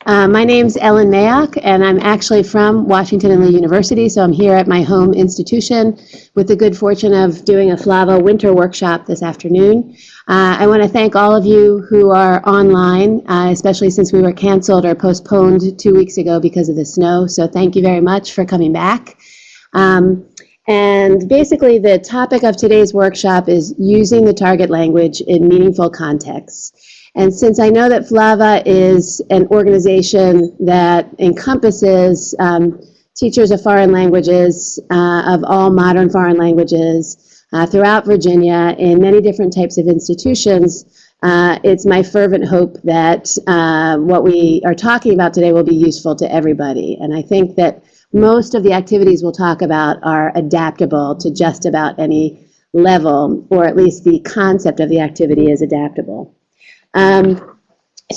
My name's Ellen Mayock, and I'm actually from Washington and Lee University, so I'm here at my home institution with the good fortune of doing a FLAVA winter workshop this afternoon. I want to thank all of you who are online, especially since we were canceled or postponed 2 weeks ago because of the snow, so thank you very much for coming back. And basically, the topic of today's workshop is using the target language in meaningful contexts. And since I know that FLAVA is an organization that encompasses teachers of foreign languages, of all modern foreign languages, throughout Virginia in many different types of institutions, it's my fervent hope that what we are talking about today will be useful to everybody. And I think that most of the activities we'll talk about are adaptable to just about any level, or at least the concept of the activity is adaptable. And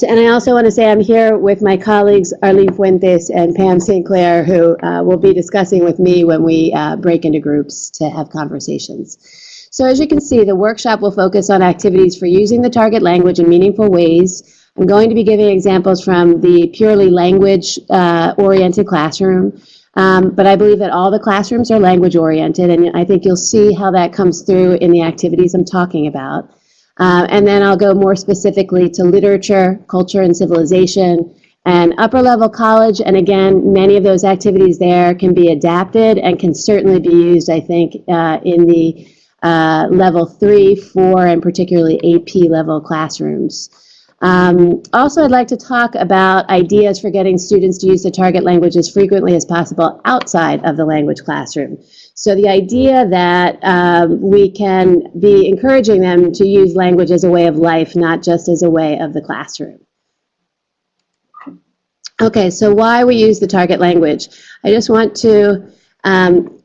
I also want to say I'm here with my colleagues Arlene Fuentes and Pam St. Clair, who will be discussing with me when we break into groups to have conversations. So as you can see, the workshop will focus on activities for using the target language in meaningful ways. I'm going to be giving examples from the purely language-oriented classroom, but I believe that all the classrooms are language-oriented, and I think you'll see how that comes through in the activities I'm talking about. And then I'll go more specifically to literature, culture, and civilization, and upper level college. And again, many of those activities there can be adapted and can certainly be used, I think, in the level 3, 4, and particularly AP level classrooms. Also, I'd like to talk about ideas for getting students to use the target language as frequently as possible outside of the language classroom. So the idea that we can be encouraging them to use language as a way of life, not just as a way of the classroom. Okay, so why we use the target language. I just want to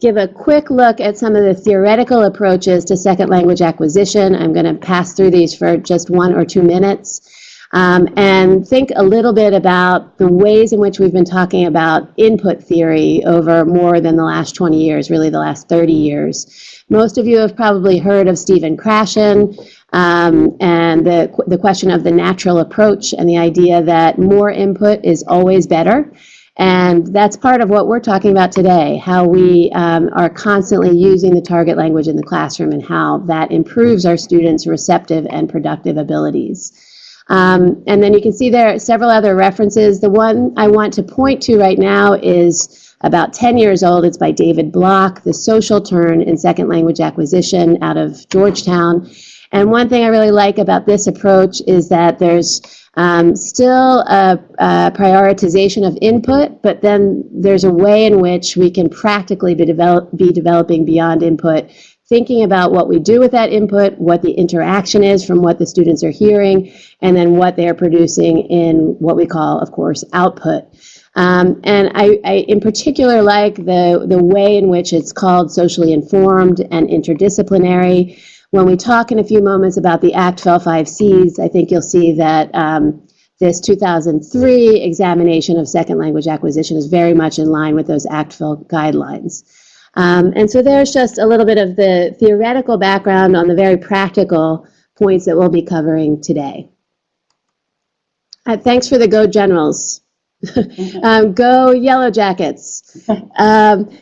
give a quick look at some of the theoretical approaches to second language acquisition. I'm going to pass through these for just 1 or 2 minutes. And think a little bit about the ways in which we've been talking about input theory over more than the last 20 years, really the last 30 years. Most of you have probably heard of Stephen Krashen and the question of the natural approach and the idea that more input is always better. And that's part of what we're talking about today, how we are constantly using the target language in the classroom and how that improves our students' receptive and productive abilities. And then you can see there are several other references. The one I want to point to right now is about 10 years old. It's by David Block, The Social Turn in Second Language Acquisition out of Georgetown. And one thing I really like about this approach is that there's still a prioritization of input, but then there's a way in which we can practically be developing beyond input, thinking about what we do with that input, what the interaction is from what the students are hearing, and then what they're producing in what we call, of course, output. And I in particular like the way in which it's called socially informed and interdisciplinary. When we talk in a few moments about the ACT-FEL 5 Cs, I think you'll see that this 2003 examination of second language acquisition is very much in line with those ACT-FEL guidelines. And so there's just a little bit of the theoretical background on the very practical points that we'll be covering today. Thanks for the Go Generals. Go Yellow Jackets.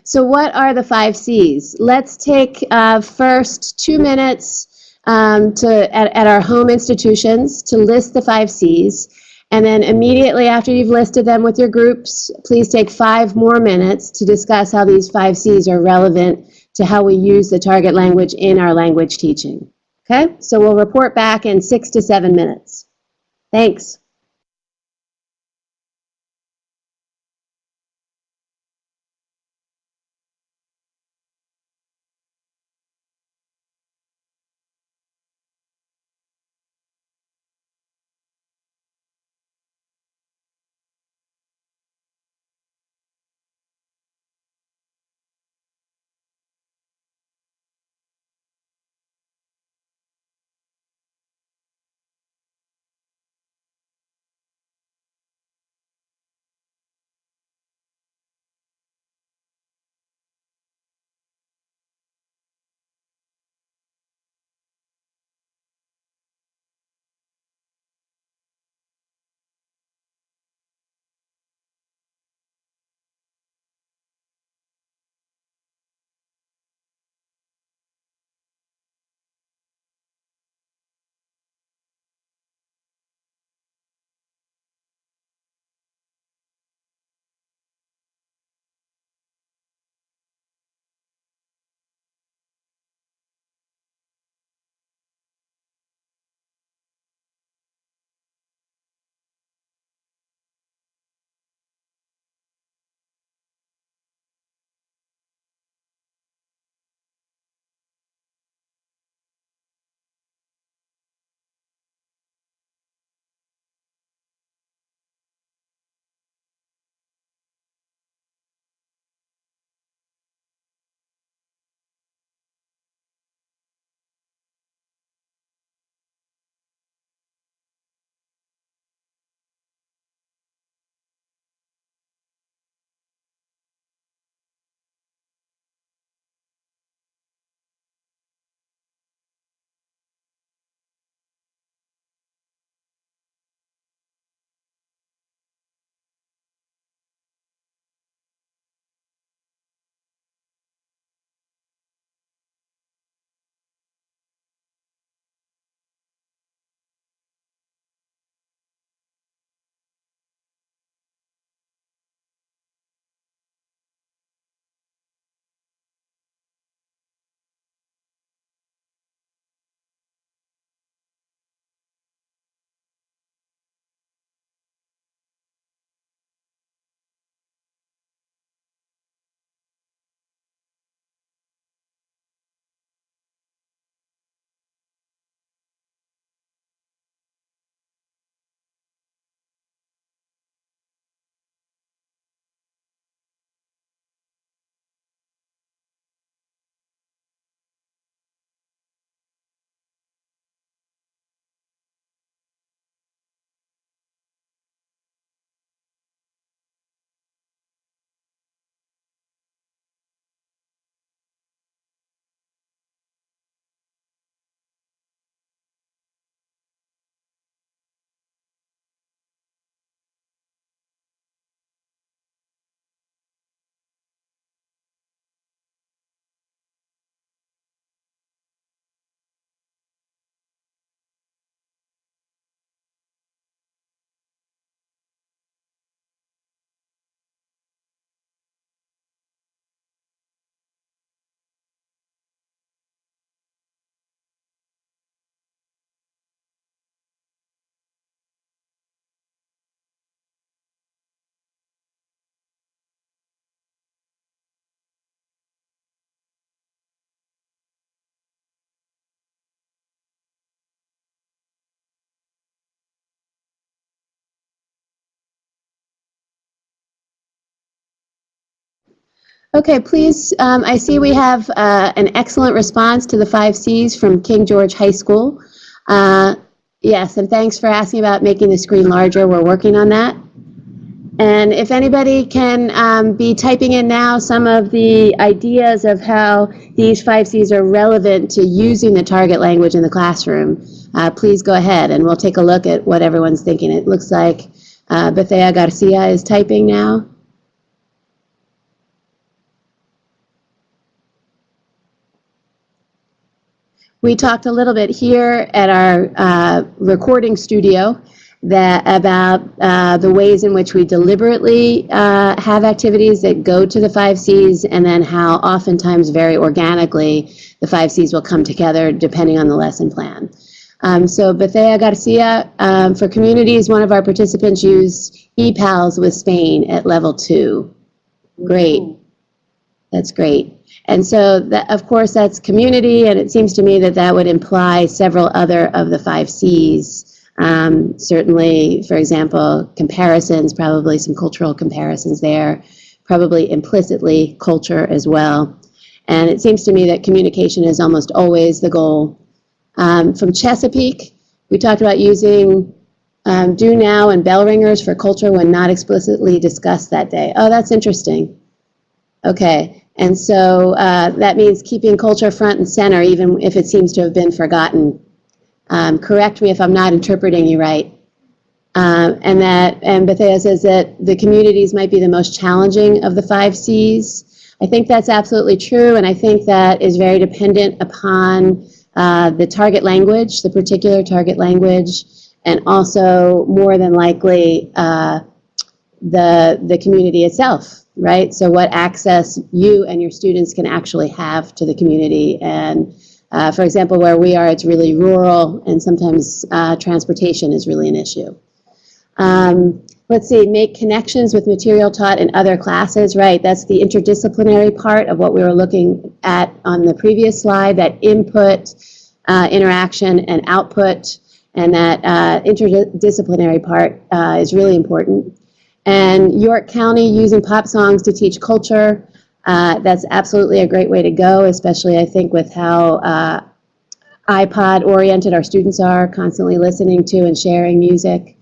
So what are the 5 Cs? Let's take first 2 minutes at our home institutions to list the 5 Cs. And then immediately after you've listed them with your groups, please take 5 more minutes to discuss how these 5 Cs are relevant to how we use the target language in our language teaching. Okay, so we'll report back in 6 to 7 minutes. Thanks. Okay, please, I see we have an excellent response to the 5 Cs from King George High School. Yes, and thanks for asking about making the screen larger. We're working on that. And if anybody can be typing in now some of the ideas of how these 5 Cs are relevant to using the target language in the classroom, please go ahead and we'll take a look at what everyone's thinking. It looks like Bethea Garcia is typing now. We talked a little bit here at our recording studio about the ways in which we deliberately have activities that go to the 5 Cs, and then how oftentimes very organically the 5 Cs will come together depending on the lesson plan. So Bethea Garcia, for communities, one of our participants used ePals with Spain at level 2. Great. That's great. And so, that, of course, that's community, and it seems to me that that would imply several other of the 5 Cs. Certainly, for example, comparisons, probably some cultural comparisons there, probably implicitly culture as well. And it seems to me that communication is almost always the goal. From Chesapeake, we talked about using do now and bell ringers for culture when not explicitly discussed that day. Oh, that's interesting. Okay. And so that means keeping culture front and center, even if it seems to have been forgotten. Correct me if I'm not interpreting you right. And Bethea says that the communities might be the most challenging of the 5 Cs. I think that's absolutely true, and I think that is very dependent upon the target language, the particular target language, and also more than likely the community itself. Right? So what access you and your students can actually have to the community. And for example, where we are, it's really rural, and sometimes transportation is really an issue. Let's see, make connections with material taught in other classes, right? That's the interdisciplinary part of what we were looking at on the previous slide, that input, interaction, and output, and that interdisciplinary part is really important. And York County using pop songs to teach culture, that's absolutely a great way to go, especially I think with how iPod-oriented our students are, constantly listening to and sharing music.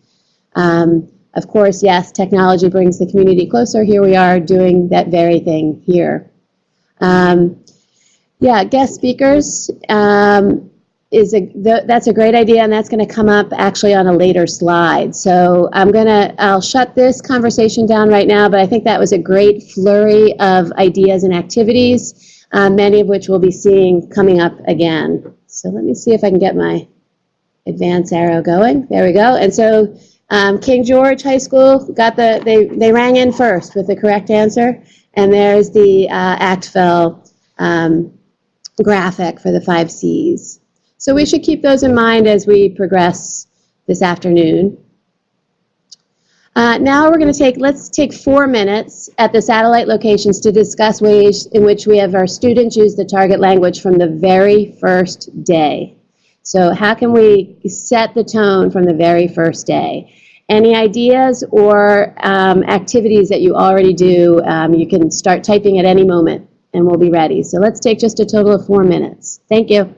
Of course, yes, technology brings the community closer. Here we are doing that very thing here. Yeah, guest speakers. That's a great idea, and that's going to come up actually on a later slide. So I'll shut this conversation down right now, but I think that was a great flurry of ideas and activities, many of which we'll be seeing coming up again. So let me see if I can get my advance arrow going. There we go. And so King George High School got they rang in first with the correct answer, and there's the ACTFL graphic for the 5 Cs. So we should keep those in mind as we progress this afternoon. Now let's take 4 minutes at the satellite locations to discuss ways in which we have our students use the target language from the very first day. So how can we set the tone from the very first day? Any ideas or activities that you already do, you can start typing at any moment and we'll be ready. So let's take just a total of 4 minutes. Thank you.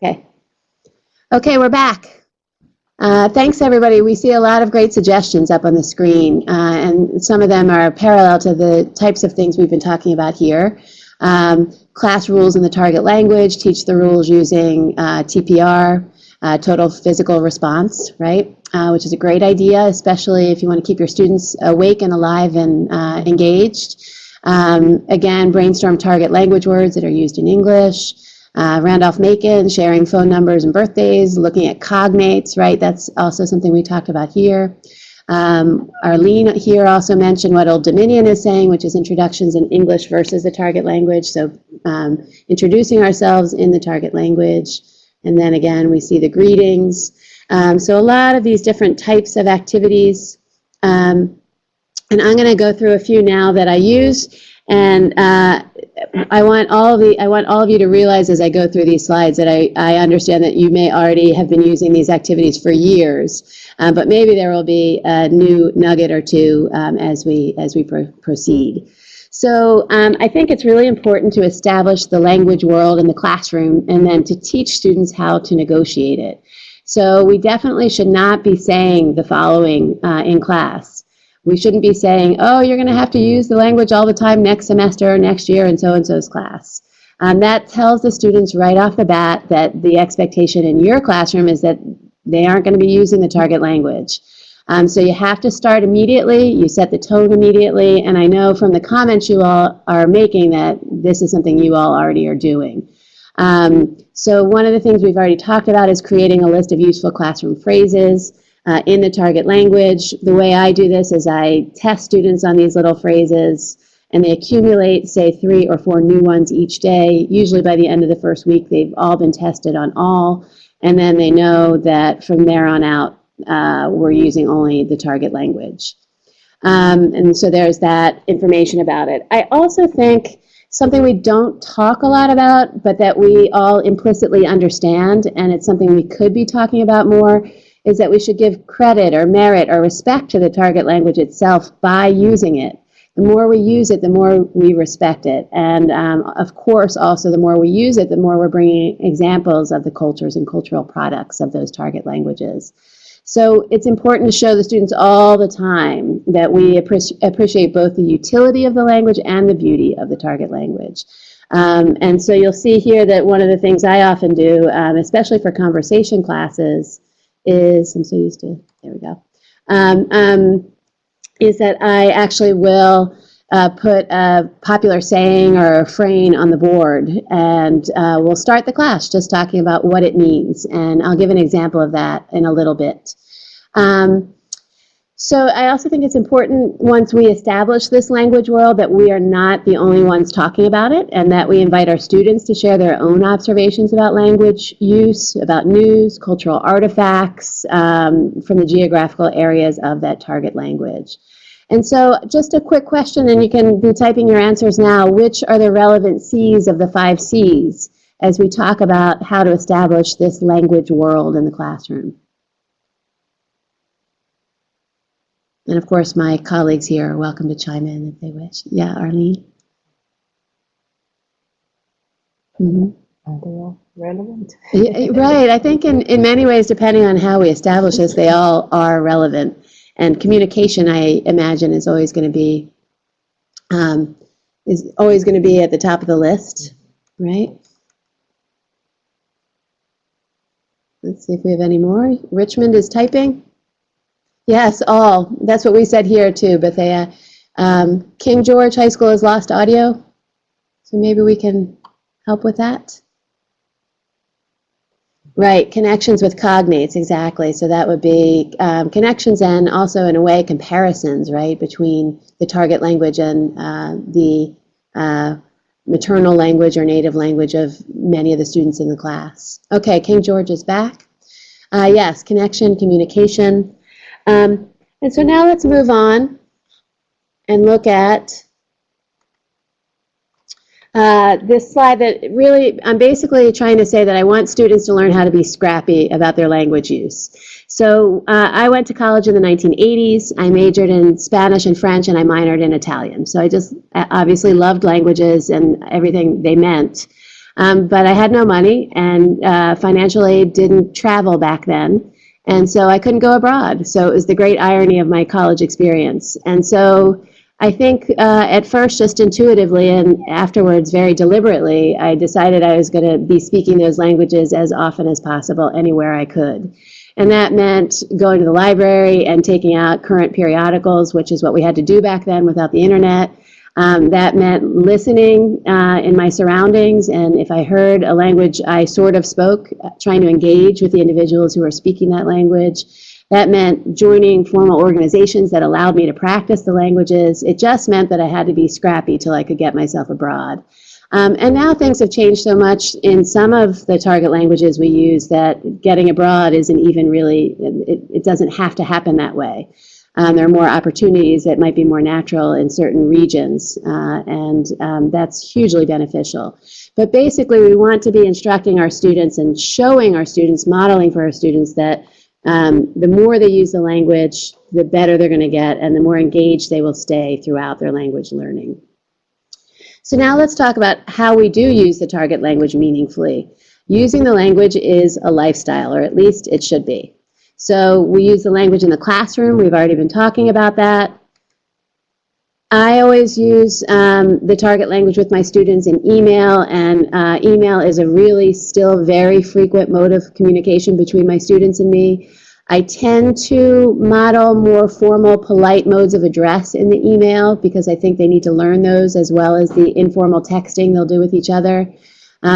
Okay. Okay, we're back. Thanks, everybody. We see a lot of great suggestions up on the screen, and some of them are parallel to the types of things we've been talking about here. Class rules in the target language, teach the rules using TPR, total physical response, right? Which is a great idea, especially if you want to keep your students awake and alive and engaged. Again, brainstorm target language words that are used in English. Randolph-Macon, sharing phone numbers and birthdays, looking at cognates, right? That's also something we talked about here. Arlene here also mentioned what Old Dominion is saying, which is introductions in English versus the target language. So introducing ourselves in the target language. And then again, we see the greetings. So a lot of these different types of activities. And I'm going to go through a few now that I use. And I want all of you to realize as I go through these slides that I understand that you may already have been using these activities for years, but maybe there will be a new nugget or two as we proceed. So I think it's really important to establish the language world in the classroom and then to teach students how to negotiate it. So we definitely should not be saying the following in class. We shouldn't be saying, oh, you're going to have to use the language all the time next semester or next year in so-and-so's class. That tells the students right off the bat that the expectation in your classroom is that they aren't going to be using the target language. So you have to start immediately, you set the tone immediately, and I know from the comments you all are making that this is something you all already are doing. So one of the things we've already talked about is creating a list of useful classroom phrases. In the target language. The way I do this is I test students on these little phrases and they accumulate, say, 3 or 4 new ones each day. Usually by the end of the first week, they've all been tested on all, and then they know that from there on out, we're using only the target language. And so there's that information about it. I also think something we don't talk a lot about, but that we all implicitly understand, and it's something we could be talking about more, is that we should give credit or merit or respect to the target language itself by using it. The more we use it, the more we respect it. And of course, also, the more we use it, the more we're bringing examples of the cultures and cultural products of those target languages. So it's important to show the students all the time that we appreciate both the utility of the language and the beauty of the target language. And so you'll see here that one of the things I often do, especially for conversation classes, is, I'm so used to, there we go, is that I actually will put a popular saying or a refrain on the board, and we'll start the class just talking about what it means, and I'll give an example of that in a little bit. So I also think it's important, once we establish this language world, that we are not the only ones talking about it, and that we invite our students to share their own observations about language use, about news, cultural artifacts from the geographical areas of that target language. And so just a quick question, and you can be typing your answers now. Which are the relevant C's of the 5 C's as we talk about how to establish this language world in the classroom? And of course, my colleagues here are welcome to chime in if they wish. Yeah, Arlene? Mm-hmm. Are they all relevant? Yeah, right. I think in many ways, depending on how we establish this, they all are relevant. And communication, I imagine, is always going to be at the top of the list, right? Let's see if we have any more. Richmond is typing. Yes, all. That's what we said here too. But they, King George High School has lost audio, so maybe we can help with that. Right, connections with cognates, exactly. So that would be connections and also, in a way, comparisons, right, between the target language and the maternal language or native language of many of the students in the class. Okay, King George is back. Yes, connection, communication. And so now let's move on and look at this slide that really, I'm basically trying to say that I want students to learn how to be scrappy about their language use. So I went to college in the 1980s. I majored in Spanish and French, and I minored in Italian. So I just obviously loved languages and everything they meant. But I had no money, and financial aid didn't travel back then. And so I couldn't go abroad. So it was the great irony of my college experience. And so I think at first, just intuitively, and afterwards, very deliberately, I decided I was going to be speaking those languages as often as possible, anywhere I could. And that meant going to the library and taking out current periodicals, which is what we had to do back then without the internet. That meant listening in my surroundings, and if I heard a language I sort of spoke, trying to engage with the individuals who are speaking that language. That meant joining formal organizations that allowed me to practice the languages. It just meant that I had to be scrappy till I could get myself abroad. And now things have changed so much in some of the target languages we use that getting abroad isn't even really, it doesn't have to happen that way. There are more opportunities that might be more natural in certain regions, and that's hugely beneficial. But basically, we want to be instructing our students and showing our students, modeling for our students that the more they use the language, the better they're going to get, and the more engaged they will stay throughout their language learning. So now let's talk about how we do use the target language meaningfully. Using the language is a lifestyle, or at least it should be. So we use the language in the classroom. We've already been talking about that. I always use the target language with my students in email, and email is a really still very frequent mode of communication between my students and me. I tend to model more formal, polite modes of address in the email because I think they need to learn those as well as the informal texting they'll do with each other.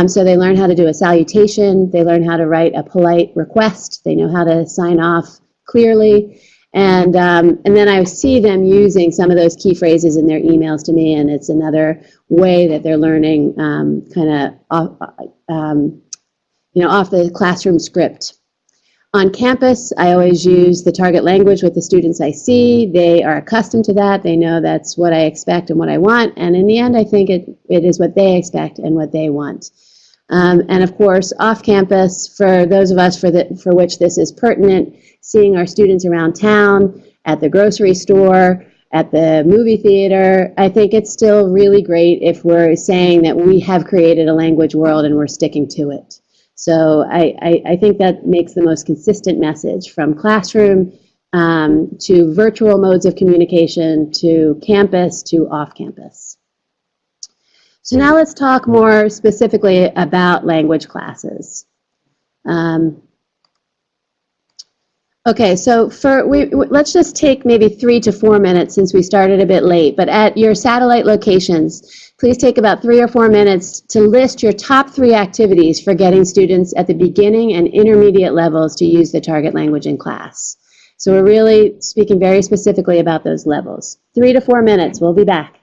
So they learn how to do a salutation, they learn how to write a polite request, they know how to sign off clearly, and then I see them using some of those key phrases in their emails to me, and it's another way that they're learning kind of off the classroom script. On campus, I always use the target language with the students I see. They are accustomed to that. They know that's what I expect and what I want. And in the end, I think it is what they expect and what they want. And of course, off campus, for those of us for which this is pertinent, seeing our students around town, at the grocery store, at the movie theater, I think it's still really great if we're saying that we have created a language world and we're sticking to it. So I think that makes the most consistent message from classroom to virtual modes of communication to campus to off campus. So now let's talk more specifically about language classes. Okay, so let's just take maybe 3 to 4 minutes since we started a bit late, but at your satellite locations, please take about 3 or 4 minutes to list your top 3 activities for getting students at the beginning and intermediate levels to use the target language in class. So we're really speaking very specifically about those levels. 3 to 4 minutes, we'll be back.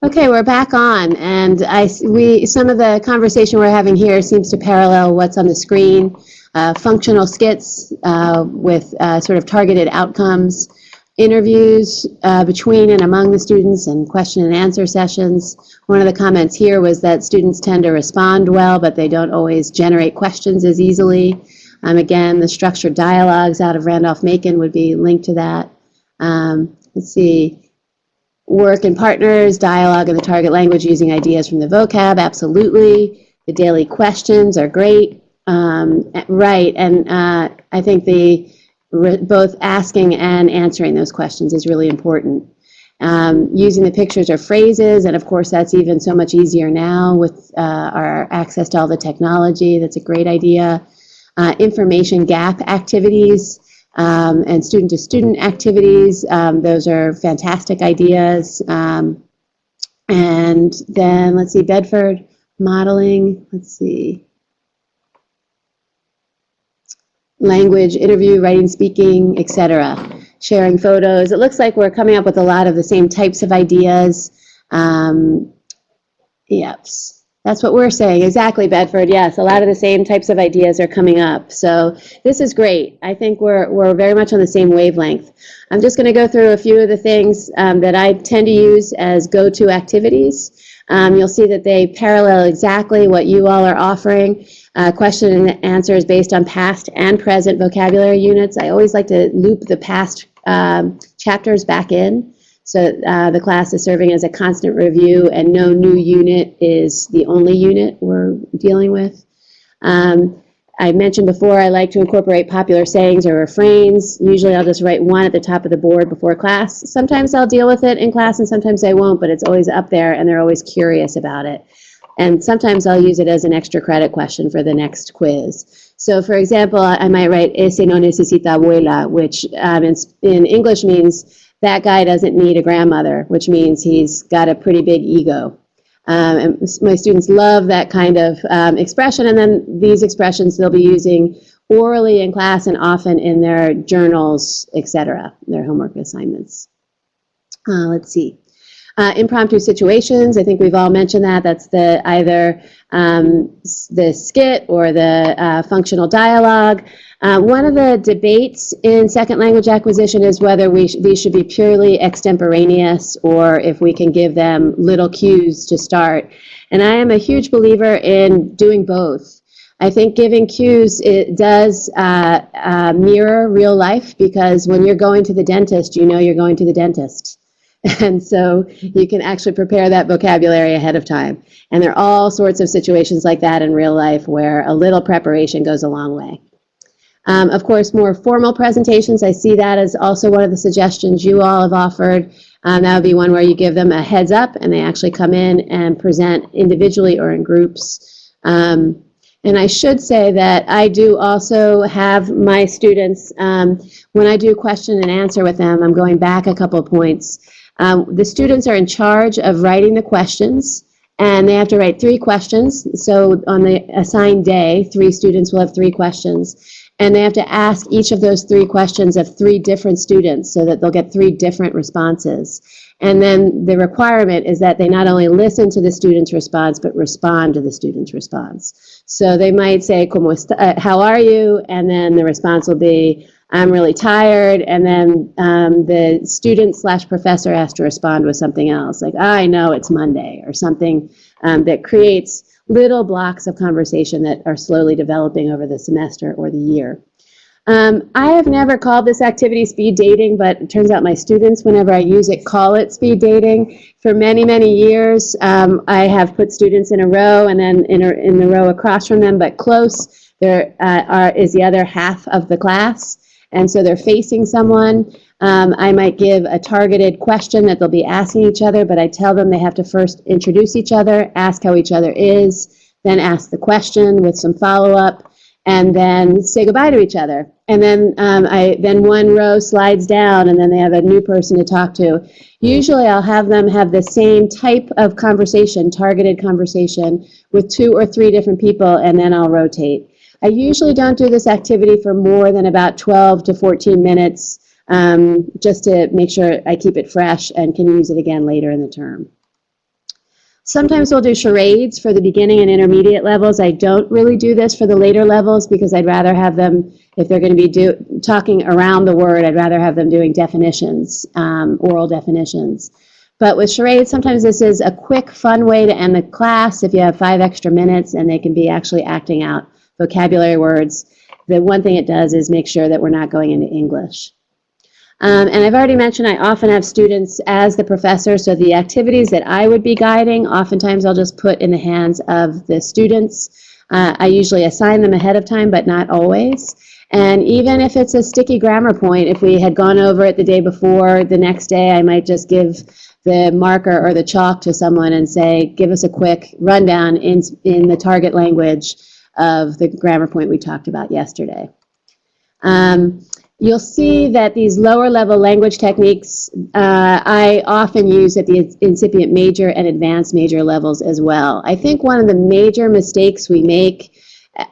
Okay, we're back on, and some of the conversation we're having here seems to parallel what's on the screen. Functional skits with sort of targeted outcomes, interviews between and among the students, and question and answer sessions. One of the comments here was that students tend to respond well, but they don't always generate questions as easily. Again, the structured dialogues out of Randolph-Macon would be linked to that. Let's see. Work in partners, dialogue in the target language using ideas from the vocab, absolutely. The daily questions are great. Right, and I think both asking and answering those questions is really important. Using the pictures or phrases, and of course that's even so much easier now with our access to all the technology. That's a great idea. Information gap activities. And student-to-student activities, those are fantastic ideas. And then, let's see, Bedford, modeling, let's see. Language, interview, writing, speaking, etc. Sharing photos. It looks like we're coming up with a lot of the same types of ideas. Yep. That's what we're saying. Exactly, Bedford. Yes, a lot of the same types of ideas are coming up. So this is great. I think we're very much on the same wavelength. I'm just going to go through a few of the things that I tend to use as go-to activities. You'll see that they parallel exactly what you all are offering. Question and answers based on past and present vocabulary units. I always like to loop the past chapters back in. So the class is serving as a constant review, and no new unit is the only unit we're dealing with. I mentioned before I like to incorporate popular sayings or refrains. Usually I'll just write one at the top of the board before class. Sometimes I'll deal with it in class and sometimes I won't, but it's always up there and they're always curious about it. And sometimes I'll use it as an extra credit question for the next quiz. So for example, I might write, ese no necesita abuela, which in English means that guy doesn't need a grandmother, which means he's got a pretty big ego. And my students love that kind of expression, and then these expressions they'll be using orally in class and often in their journals, etc., their homework assignments. Let's see. Impromptu situations, I think we've all mentioned that. That's either the skit or the functional dialogue. One of the debates in second language acquisition is whether these should be purely extemporaneous or if we can give them little cues to start. And I am a huge believer in doing both. I think giving cues, it does mirror real life, because when you're going to the dentist, you know you're going to the dentist. And so you can actually prepare that vocabulary ahead of time. And there are all sorts of situations like that in real life where a little preparation goes a long way. Of course, more formal presentations, I see that as also one of the suggestions you all have offered. That would be one where you give them a heads up and they actually come in and present individually or in groups. And I should say that I do also have my students, when I do question and answer with them, I'm going back a couple points. The students are in charge of writing the questions, and they have to write 3 questions. So on the assigned day, 3 students will have 3 questions. And they have to ask each of those 3 questions of 3 different students so that they'll get 3 different responses. And then the requirement is that they not only listen to the student's response, but respond to the student's response. So they might say, how are you? And then the response will be, I'm really tired. And then the student/professor has to respond with something else, like, I know it's Monday, or something that creates little blocks of conversation that are slowly developing over the semester or the year. I have never called this activity speed dating, but it turns out my students, whenever I use it, call it speed dating. For many, many years, I have put students in a row, and then in the row across from them, but close, there is the other half of the class. And so they're facing someone. I might give a targeted question that they'll be asking each other, but I tell them they have to first introduce each other, ask how each other is, then ask the question with some follow-up, and then say goodbye to each other. And then then one row slides down, and then they have a new person to talk to. Usually I'll have them have the same type of conversation, targeted conversation, with 2 or 3 different people, and then I'll rotate. I usually don't do this activity for more than about 12 to 14 minutes, just to make sure I keep it fresh and can use it again later in the term. Sometimes we'll do charades for the beginning and intermediate levels. I don't really do this for the later levels because I'd rather have them, if they're going to be talking around the word, I'd rather have them doing definitions, oral definitions. But with charades, sometimes this is a quick, fun way to end the class if you have 5 extra minutes and they can be actually acting out vocabulary words. The one thing it does is make sure that we're not going into English. And I've already mentioned I often have students as the professor, so the activities that I would be guiding, oftentimes I'll just put in the hands of the students. I usually assign them ahead of time, but not always. And even if it's a sticky grammar point, if we had gone over it the day before, the next day I might just give the marker or the chalk to someone and say, give us a quick rundown in the target language of the grammar point we talked about yesterday. You'll see that these lower level language techniques I often use at the incipient major and advanced major levels as well. I think one of the major mistakes we make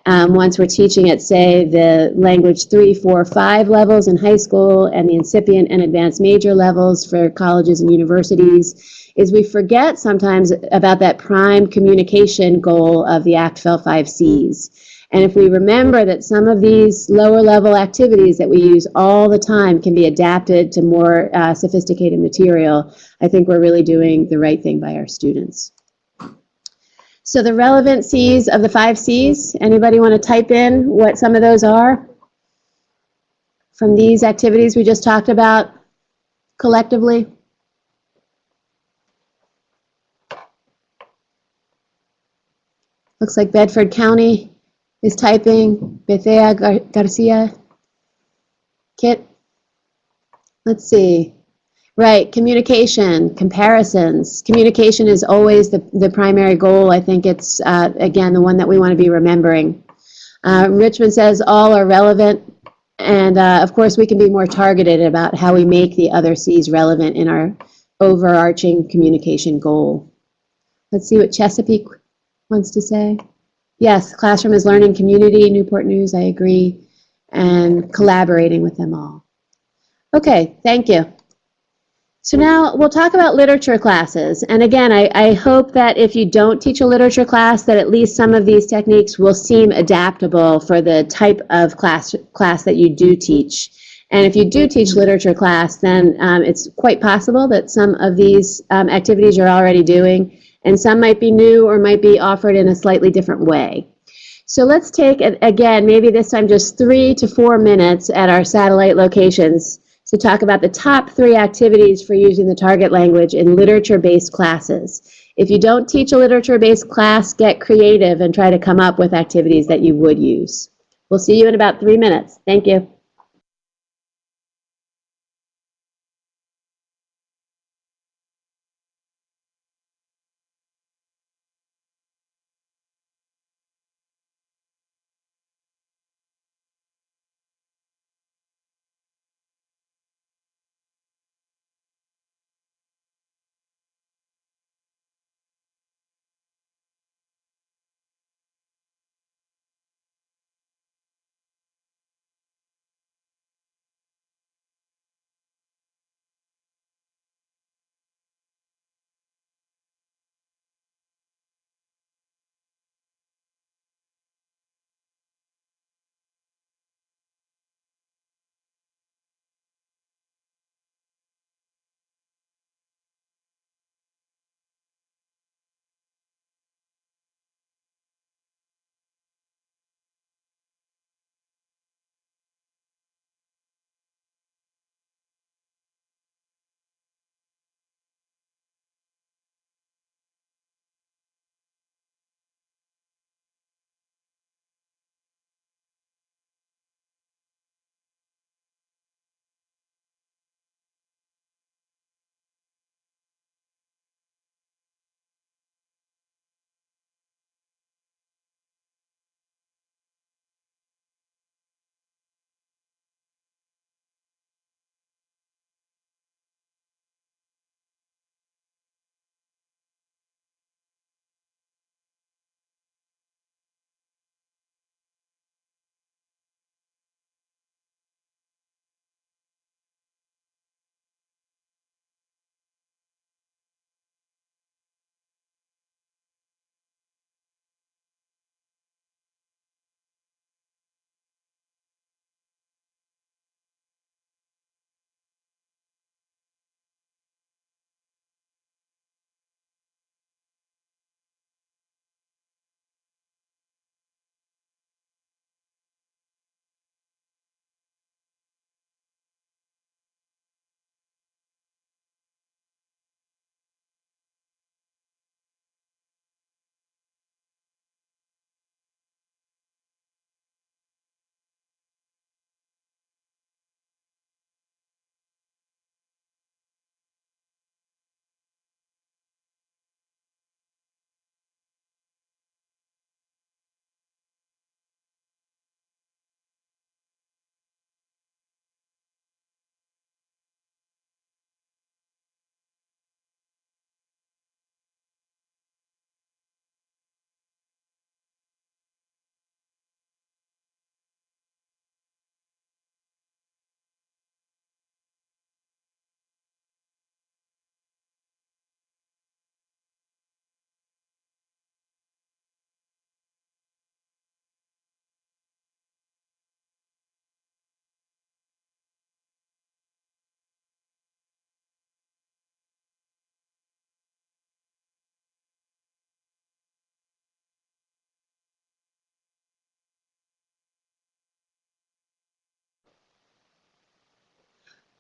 once we're teaching at, say, the language 3, 4, 5 levels in high school and the incipient and advanced major levels for colleges and universities is we forget sometimes about that prime communication goal of the ACT-FEL 5 Cs. And if we remember that some of these lower level activities that we use all the time can be adapted to more sophisticated material, I think we're really doing the right thing by our students. So the relevant Cs of the 5 Cs, anybody want to type in what some of those are from these activities we just talked about collectively? Looks like Bedford County is typing. Bethea Garcia. Kit. Let's see. Right, communication, comparisons. Communication is always the primary goal. I think it's, again, the one that we want to be remembering. Richmond says all are relevant. And, of course, we can be more targeted about how we make the other C's relevant in our overarching communication goal. Let's see what Chesapeake wants to say. Yes, classroom is learning community, Newport News, I agree, and collaborating with them all. Okay, thank you. So now we'll talk about literature classes. And again, I hope that if you don't teach a literature class, that at least some of these techniques will seem adaptable for the type of class that you do teach. And if you do teach literature class, then it's quite possible that some of these activities you're already doing, and some might be new or might be offered in a slightly different way. So let's take, again, maybe this time just 3 to 4 minutes at our satellite locations to talk about the top 3 activities for using the target language in literature-based classes. If you don't teach a literature-based class, get creative and try to come up with activities that you would use. We'll see you in about 3 minutes. Thank you.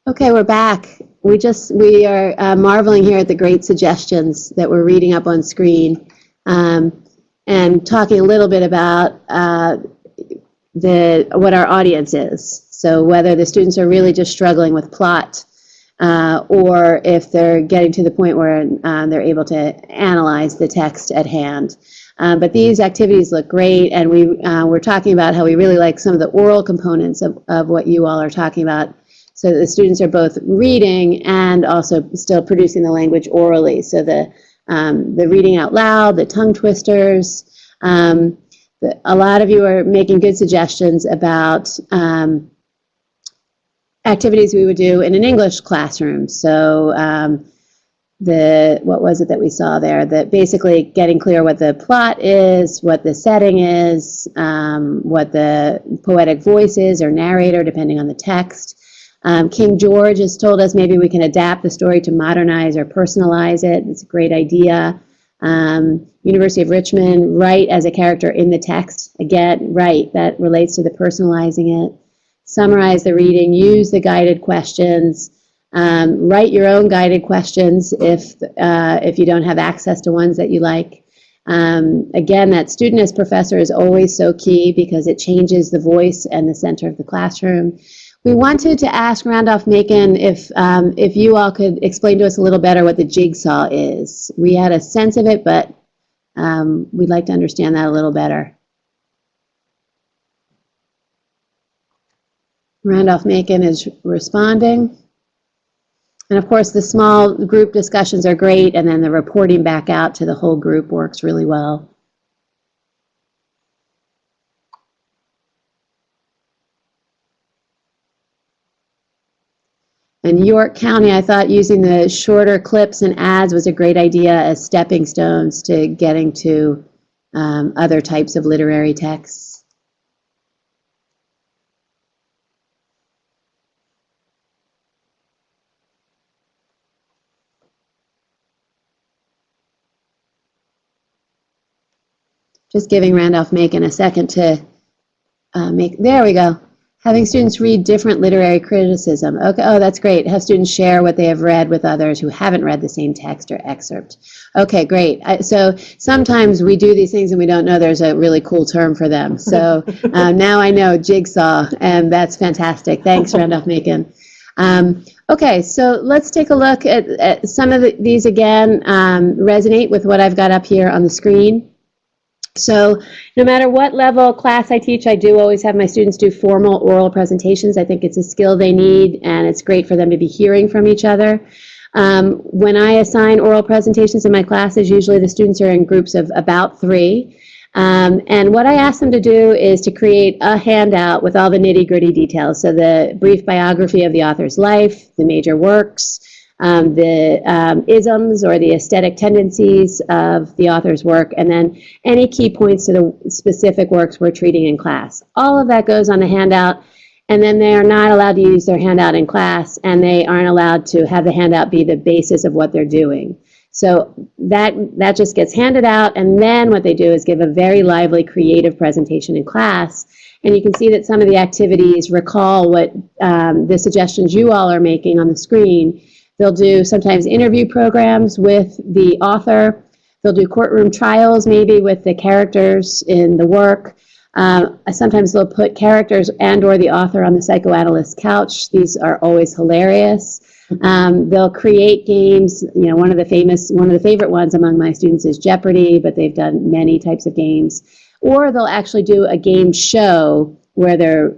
Okay, we're back. We are marveling here at the great suggestions that we're reading up on screen, and talking a little bit about what our audience is. So whether the students are really just struggling with plot, or if they're getting to the point where they're able to analyze the text at hand. But these activities look great, and we're talking about how we really like some of the oral components of what you all are talking about, so that the students are both reading and also still producing the language orally. So the reading out loud, the tongue twisters. A lot of you are making good suggestions about activities we would do in an English classroom. So what was it that we saw there? That basically getting clear what the plot is, what the setting is, what the poetic voice is or narrator, depending on the text. King George has told us maybe we can adapt the story to modernize or personalize it. It's a great idea. University of Richmond, write as a character in the text. Again, write, that relates to the personalizing it. Summarize the reading, use the guided questions. Write your own guided questions if you don't have access to ones that you like. Again, that student as professor is always so key because it changes the voice and the center of the classroom. We wanted to ask Randolph-Macon if you all could explain to us a little better what the jigsaw is. We had a sense of it, but we'd like to understand that a little better. Randolph-Macon is responding. And of course, the small group discussions are great, and then the reporting back out to the whole group works really well. In York County, I thought using the shorter clips and ads was a great idea as stepping stones to getting to other types of literary texts. Just giving Randolph-Macon a second to there we go. Having students read different literary criticism. Okay, oh, that's great. Have students share what they have read with others who haven't read the same text or excerpt. Okay, great. So sometimes we do these things and we don't know there's a really cool term for them. So now I know, jigsaw, and that's fantastic. Thanks, Randolph-Macon. Okay, so let's take a look at some of these again, resonate with what I've got up here on the screen. So no matter what level class I teach, I do always have my students do formal oral presentations. I think it's a skill they need, and it's great for them to be hearing from each other. When I assign oral presentations in my classes, usually the students are in groups of about 3. And what I ask them to do is to create a handout with all the nitty-gritty details. So the brief biography of the author's life, the major works, the isms or the aesthetic tendencies of the author's work, and then any key points to the specific works we're treating in class. All of that goes on the handout, and then they are not allowed to use their handout in class, and they aren't allowed to have the handout be the basis of what they're doing. So that just gets handed out, and then what they do is give a very lively, creative presentation in class. And you can see that some of the activities recall what the suggestions you all are making on the screen. They'll do sometimes interview programs with the author. They'll do courtroom trials maybe with the characters in the work. Sometimes they'll put characters and or the author on the psychoanalyst's couch. These are always hilarious. They'll create games. You know, one of the favorite ones among my students is Jeopardy, but they've done many types of games. Or they'll actually do a game show where they're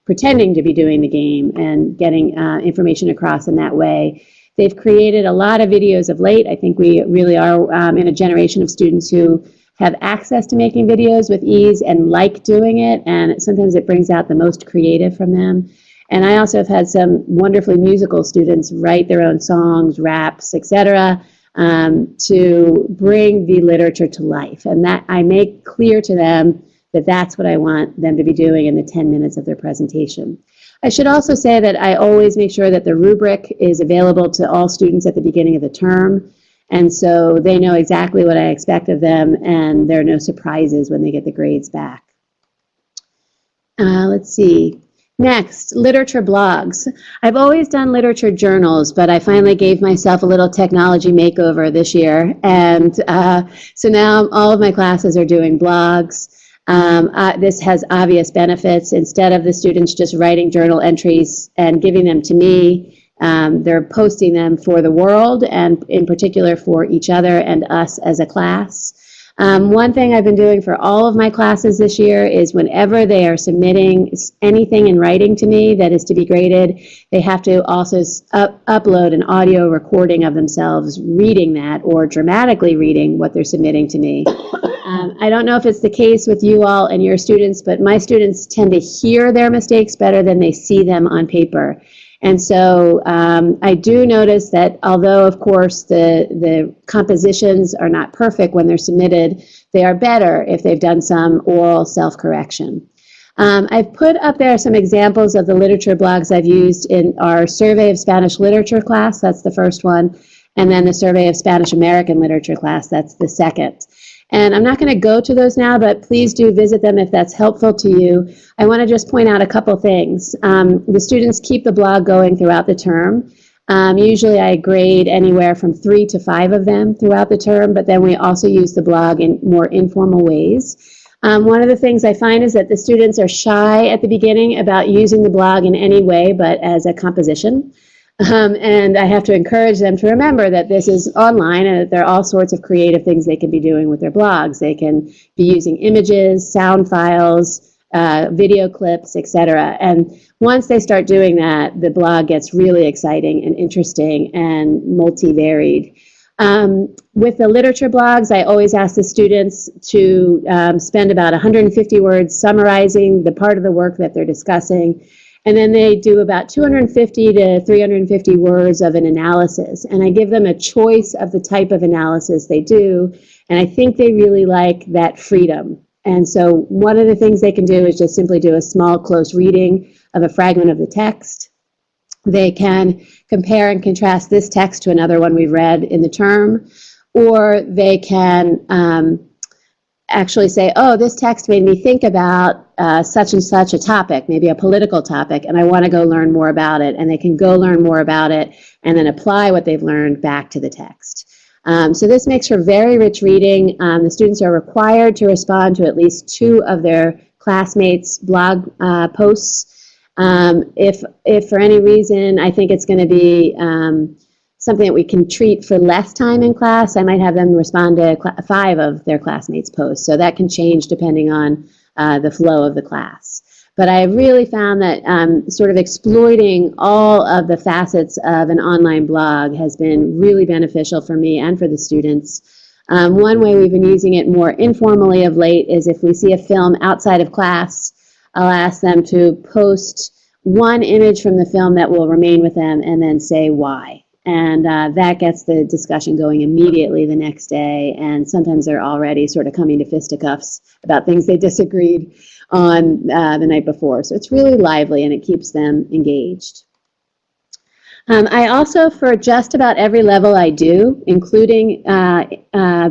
pretending to be doing the game and getting information across in that way. They've created a lot of videos of late. I think we really are in a generation of students who have access to making videos with ease and like doing it, and sometimes it brings out the most creative from them. And I also have had some wonderfully musical students write their own songs, raps, etc., to bring the literature to life. And that I make clear to them that that's what I want them to be doing in the 10 minutes of their presentation. I should also say that I always make sure that the rubric is available to all students at the beginning of the term, and so they know exactly what I expect of them, and there are no surprises when they get the grades back. Let's see. Next, literature blogs. I've always done literature journals, but I finally gave myself a little technology makeover this year. And so now all of my classes are doing blogs. This has obvious benefits. Instead of the students just writing journal entries and giving them to me, they're posting them for the world and in particular for each other and us as a class. One thing I've been doing for all of my classes this year is whenever they are submitting anything in writing to me that is to be graded, they have to also upload an audio recording of themselves reading that or dramatically reading what they're submitting to me. I don't know if it's the case with you all and your students, but my students tend to hear their mistakes better than they see them on paper. And so I do notice that although, of course, the compositions are not perfect when they're submitted, they are better if they've done some oral self-correction. I've put up there some examples of the literature blogs I've used in our Survey of Spanish Literature class, that's the first one, and then the Survey of Spanish American Literature class, that's the second. And I'm not going to go to those now, but please do visit them if that's helpful to you. I want to just point out a couple things. The students keep the blog going throughout the term. Usually I grade anywhere from 3 to 5 of them throughout the term, but then we also use the blog in more informal ways. One of the things I find is that the students are shy at the beginning about using the blog in any way but as a composition. And I have to encourage them to remember that this is online and that there are all sorts of creative things they can be doing with their blogs. They can be using images, sound files, video clips, etc. And once they start doing that, the blog gets really exciting and interesting and multivaried. With the literature blogs, I always ask the students to spend about 150 words summarizing the part of the work that they're discussing. And then they do about 250 to 350 words of an analysis. And I give them a choice of the type of analysis they do. And I think they really like that freedom. And so one of the things they can do is just simply do a small, close reading of a fragment of the text. They can compare and contrast this text to another one we've read in the term. Or they can actually say, oh, this text made me think about such and such a topic, maybe a political topic, and I want to go learn more about it. And they can go learn more about it and then apply what they've learned back to the text. So this makes for very rich reading. The students are required to respond to at least 2 of their classmates' blog posts. If for any reason I think it's going to be something that we can treat for less time in class, I might have them respond to 5 of their classmates' posts. So that can change depending on the flow of the class. But I really found that sort of exploiting all of the facets of an online blog has been really beneficial for me and for the students. One way we've been using it more informally of late is if we see a film outside of class, I'll ask them to post one image from the film that will remain with them and then say why. And that gets the discussion going immediately the next day. And sometimes they're already sort of coming to fisticuffs about things they disagreed on the night before. So it's really lively and it keeps them engaged. I also, for just about every level I do, including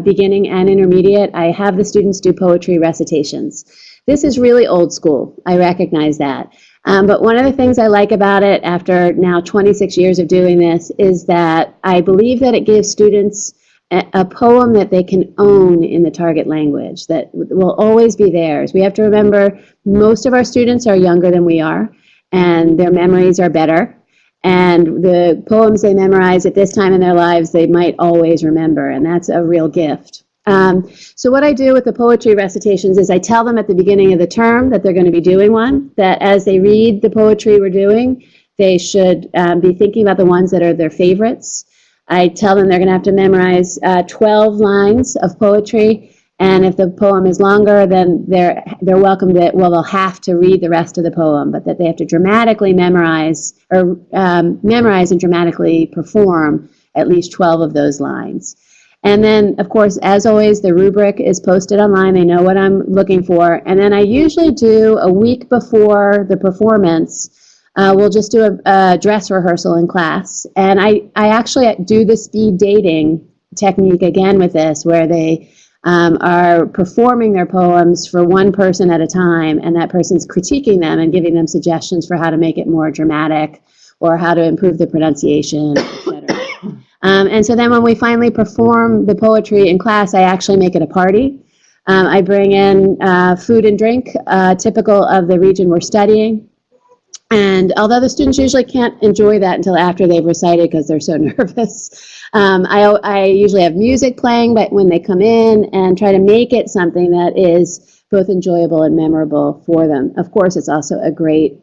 beginning and intermediate, I have the students do poetry recitations. This is really old school. I recognize that. But one of the things I like about it after now 26 years of doing this is that I believe that it gives students a poem that they can own in the target language that will always be theirs. We have to remember most of our students are younger than we are and their memories are better. And the poems they memorize at this time in their lives, they might always remember, and that's a real gift. So what I do with the poetry recitations is I tell them at the beginning of the term that they're going to be doing one, that as they read the poetry we're doing, they should be thinking about the ones that are their favorites. I tell them they're going to have to memorize 12 lines of poetry, and if the poem is longer, then they're welcome to, well, they'll have to read the rest of the poem, but that they have to dramatically memorize, or memorize and dramatically perform at least 12 of those lines. And then, of course, as always, the rubric is posted online. They know what I'm looking for. And then I usually do a week before the performance, we'll just do a dress rehearsal in class. And I actually do the speed dating technique again with this, where they are performing their poems for one person at a time, and that person's critiquing them and giving them suggestions for how to make it more dramatic or how to improve the pronunciation, etc. And so then when we finally perform the poetry in class, I actually make it a party. I bring in food and drink, typical of the region we're studying. And although the students usually can't enjoy that until after they've recited because they're so nervous, I usually have music playing but when they come in and try to make it something that is both enjoyable and memorable for them. Of course, it's also a great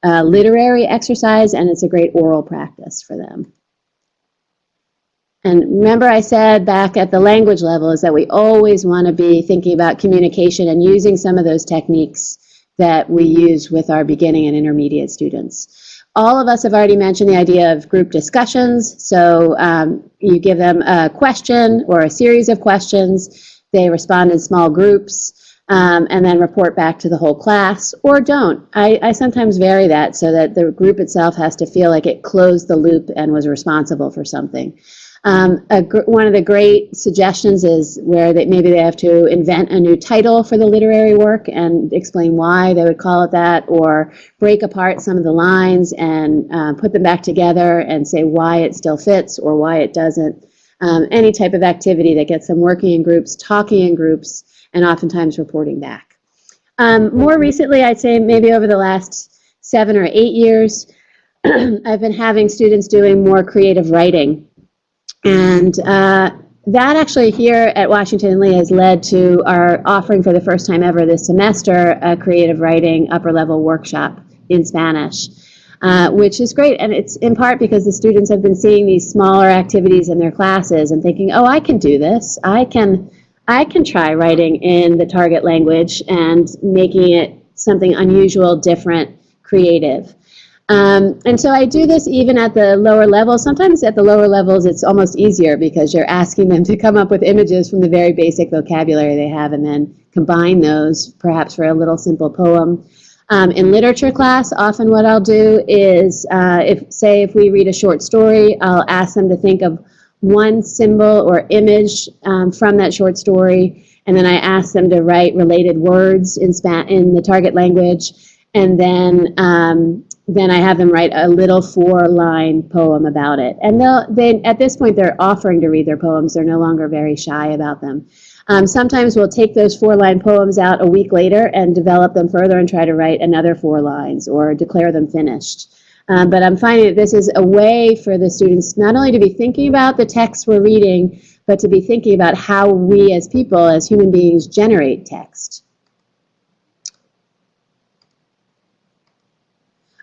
literary exercise, and it's a great oral practice for them. And remember I said back at the language level is that we always want to be thinking about communication and using some of those techniques that we use with our beginning and intermediate students. All of us have already mentioned the idea of group discussions. So you give them a question or a series of questions. They respond in small groups and then report back to the whole class, or don't. I sometimes vary that so that the group itself has to feel like it closed the loop and was responsible for something. One of the great suggestions is where maybe they have to invent a new title for the literary work and explain why they would call it that, or break apart some of the lines and put them back together and say why it still fits or why it doesn't. Any type of activity that gets them working in groups, talking in groups, and oftentimes reporting back. More recently, I'd say maybe over the last 7 or 8 years, I've been having students doing more creative writing. And that actually here at Washington and Lee has led to our offering for the first time ever this semester a creative writing upper level workshop in Spanish, which is great. And it's in part because the students have been seeing these smaller activities in their classes and thinking, oh, I can do this. I can try writing in the target language and making it something unusual, different, creative. And so I do this even at the lower levels. Sometimes at the lower levels it's almost easier because you're asking them to come up with images from the very basic vocabulary they have and then combine those perhaps for a little simple poem. In literature class, often what I'll do is, if we read a short story, I'll ask them to think of one symbol or image from that short story, and then I ask them to write related words in the target language, and then I have them write a little 4-line poem about it. And at this point, they're offering to read their poems. They're no longer very shy about them. Sometimes we'll take those 4-line poems out a week later and develop them further and try to write another 4 lines or declare them finished. But I'm finding that this is a way for the students not only to be thinking about the text we're reading, but to be thinking about how we as people, as human beings, generate text.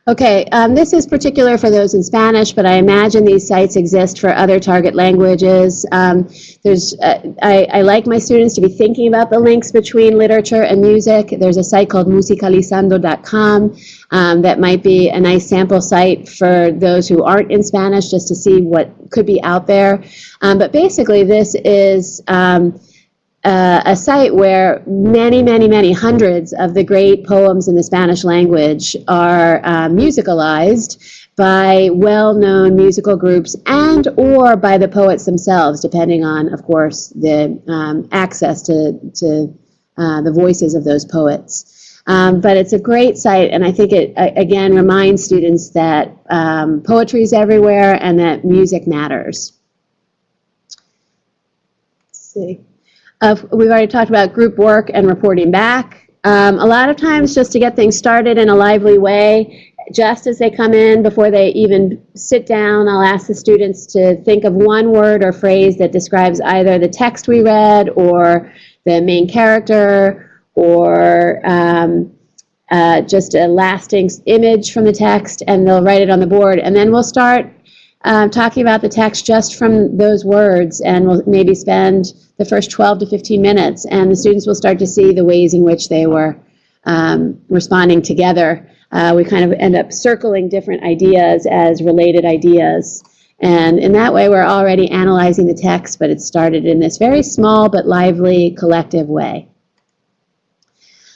Okay, this is particular for those in Spanish, but I imagine these sites exist for other target languages. I like my students to be thinking about the links between literature and music. There's a site called musicalizando.com that might be a nice sample site for those who aren't in Spanish, just to see what could be out there. But basically, this is a site where many hundreds of the great poems in the Spanish language are musicalized by well-known musical groups and or by the poets themselves, depending on, of course, the access to the voices of those poets. But it's a great site, and I think it, again, reminds students that poetry is everywhere and that music matters. Let's see. We've already talked about group work and reporting back. A lot of times, just to get things started in a lively way, just as they come in, before they even sit down, I'll ask the students to think of one word or phrase that describes either the text we read or the main character or just a lasting image from the text, and they'll write it on the board. And then we'll start talking about the text just from those words, and we'll maybe spend the first 12 to 15 minutes, and the students will start to see the ways in which they were responding together. We kind of end up circling different ideas as related ideas, and in that way we're already analyzing the text, but it started in this very small but lively collective way.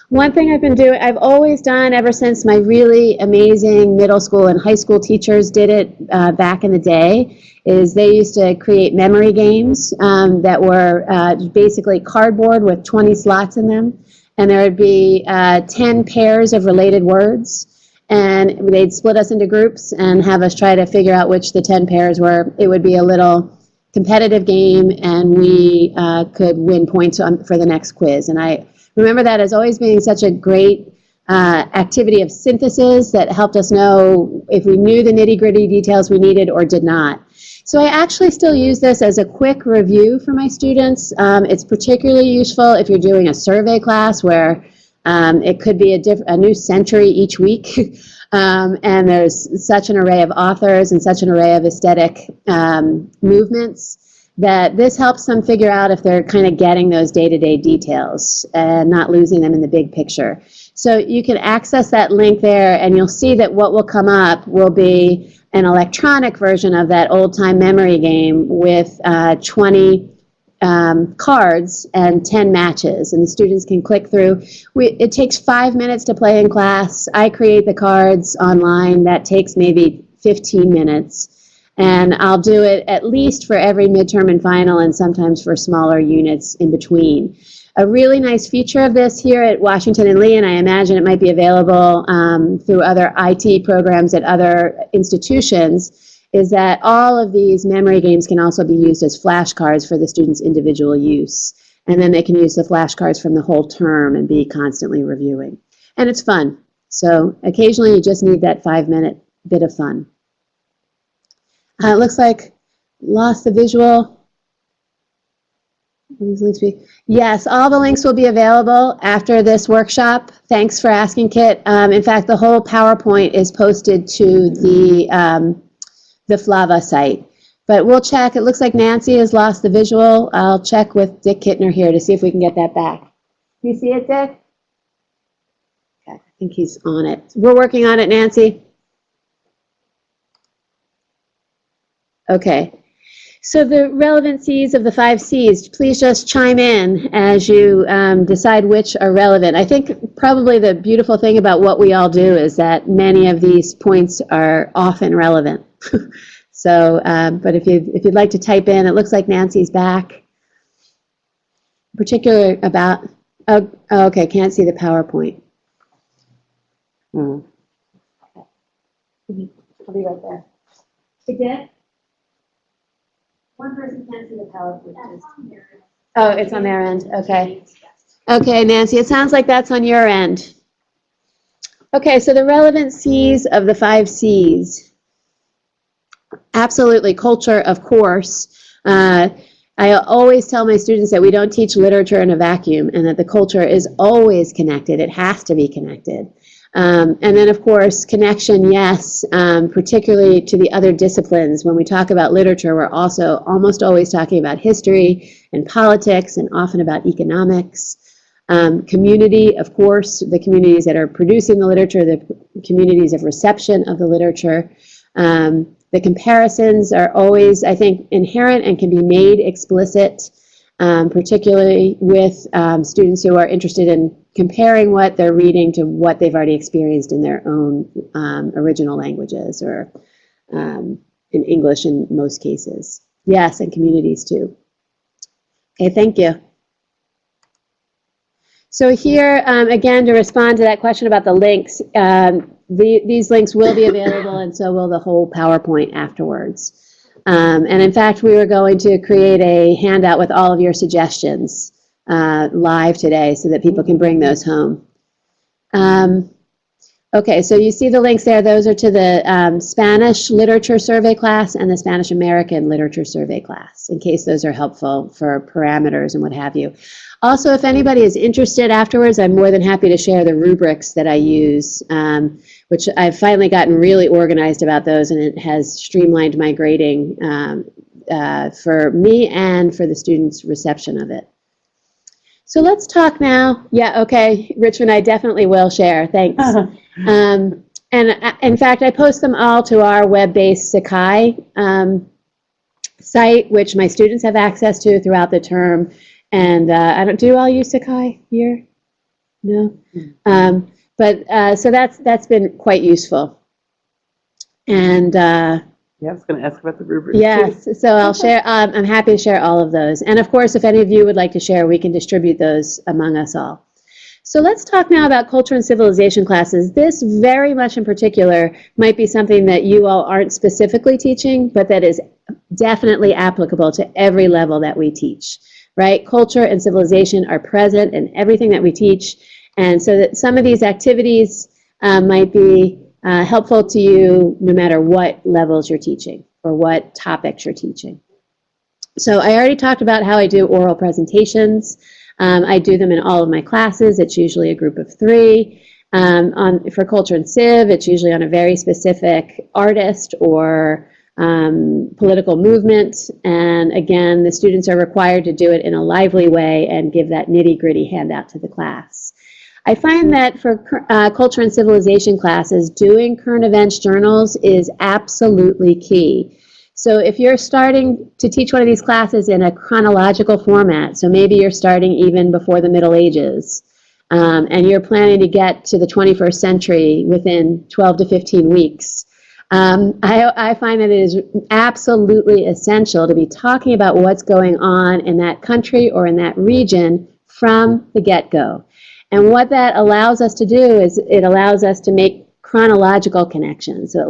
One thing I've always done ever since my really amazing middle school and high school teachers did it back in the day, is they used to create memory games that were basically cardboard with 20 slots in them. And there would be 10 pairs of related words. And they'd split us into groups and have us try to figure out which the 10 pairs were. It would be a little competitive game, and we could win points for the next quiz. And I remember that as always being such a great activity of synthesis that helped us know if we knew the nitty-gritty details we needed or did not. So I actually still use this as a quick review for my students. It's particularly useful if you're doing a survey class where it could be a new century each week. And there's such an array of authors and such an array of aesthetic movements that this helps them figure out if they're kind of getting those day-to-day details and not losing them in the big picture. So you can access that link there, and you'll see that what will come up will be an electronic version of that old-time memory game with 20 cards and 10 matches, and the students can click through. It takes 5 minutes to play in class. I create the cards online. That takes maybe 15 minutes. And I'll do it at least for every midterm and final, and sometimes for smaller units in between. A really nice feature of this here at Washington and Lee, and I imagine it might be available through other IT programs at other institutions, is that all of these memory games can also be used as flashcards for the students' individual use. And then they can use the flashcards from the whole term and be constantly reviewing. And it's fun. So occasionally you just need that 5-minute bit of fun. It looks like lost the visual. These links yes, all the links will be available after this workshop. Thanks for asking, Kit. In fact, the whole PowerPoint is posted to the FLAVA site. But we'll check. It looks like Nancy has lost the visual. I'll check with Dick Kittner here to see if we can get that back. Do you see it, Dick? Okay, I think he's on it. We're working on it, Nancy. Okay, so the relevant C's of the 5 C's, please just chime in as you decide which are relevant. I think probably the beautiful thing about what we all do is that many of these points are often relevant. So, but if you'd like to type in, it looks like Nancy's back. Particular about, oh, okay, can't see the PowerPoint. I'll be right there. Again? One person can't see the PowerPoint. Oh, it's on their end. Okay. Okay, Nancy, it sounds like that's on your end. Okay, so the relevant C's of the 5 C's. Absolutely, culture, of course. I always tell my students that we don't teach literature in a vacuum and that the culture is always connected. It has to be connected. And then, of course, connection, yes, particularly to the other disciplines. When we talk about literature, we're also almost always talking about history and politics and often about economics. Community, of course, the communities that are producing the literature, the communities of reception of the literature. The comparisons are always, I think, inherent and can be made explicit, particularly with students who are interested in comparing what they're reading to what they've already experienced in their own original languages, or in English in most cases. Yes, and communities too. Okay, thank you. So here, again, to respond to that question about the links, these links will be available, and so will the whole PowerPoint afterwards. And in fact, we were going to create a handout with all of your suggestions live today so that people can bring those home. Okay, so you see the links there. Those are to the Spanish Literature Survey class and the Spanish American Literature Survey class, in case those are helpful for parameters and what have you. Also, if anybody is interested afterwards, I'm more than happy to share the rubrics that I use, which I've finally gotten really organized about those, and it has streamlined my grading for me and for the students' reception of it. So let's talk now. Yeah, okay, Richmond, I definitely will share. Thanks. And in fact, I post them all to our web-based Sakai site, which my students have access to throughout the term. And I don't, do you all use Sakai here? No? So that's been quite useful. And Yeah, I was going to ask about the rubric. yes, so I'll share, I'm happy to share all of those. And of course, if any of you would like to share, we can distribute those among us all. So let's talk now about culture and civilization classes. This very much in particular might be something that you all aren't specifically teaching, but that is definitely applicable to every level that we teach, right? Culture and civilization are present in everything that we teach. And so that some of these activities might be helpful to you no matter what levels you're teaching or what topics you're teaching. So I already talked about how I do oral presentations. I do them in all of my classes. It's usually a group of 3. For culture and civ, it's usually on a very specific artist or political movement. And again, the students are required to do it in a lively way and give that nitty-gritty handout to the class. I find that for culture and civilization classes, doing current events journals is absolutely key. So if you're starting to teach one of these classes in a chronological format, so maybe you're starting even before the Middle Ages, and you're planning to get to the 21st century within 12 to 15 weeks, I find that it is absolutely essential to be talking about what's going on in that country or in that region from the get-go. And what that allows us to do is it allows us to make chronological connections. So it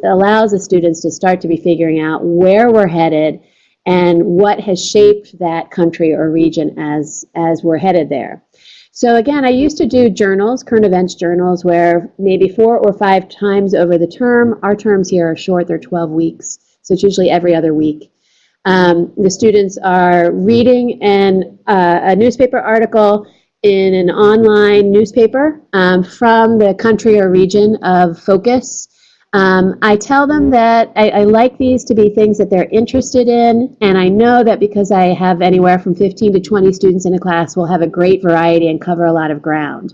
allows the students to start to be figuring out where we're headed and what has shaped that country or region as we're headed there. So again, I used to do journals, current events journals, where maybe 4 or 5 times over the term. Our terms here are short, they're 12 weeks, so it's usually every other week. The students are reading a newspaper article in an online newspaper from the country or region of focus. I tell them that I like these to be things that they're interested in, and I know that because I have anywhere from 15 to 20 students in a class, we'll have a great variety and cover a lot of ground.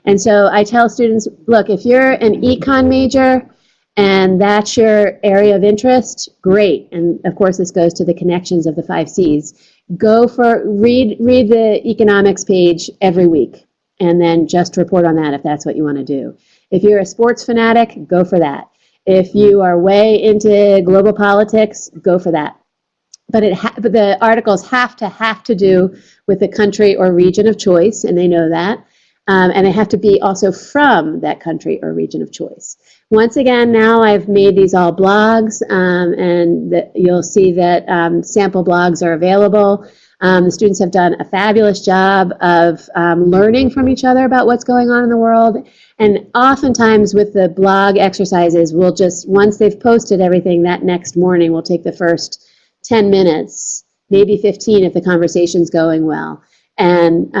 And so I tell students, look, if you're an econ major and that's your area of interest, great. And of course, this goes to the connections of the 5 C's. Read the economics page every week, and then just report on that if that's what you want to do. If you're a sports fanatic, go for that. If you are way into global politics, go for that. But the articles have to do with the country or region of choice, and they know that. And they have to be also from that country or region of choice. Once again, now I've made these all blogs, and you'll see that sample blogs are available. The students have done a fabulous job of learning from each other about what's going on in the world. And oftentimes with the blog exercises, we'll just, once they've posted everything that next morning, we'll take the first 10 minutes, maybe 15 if the conversation's going well, and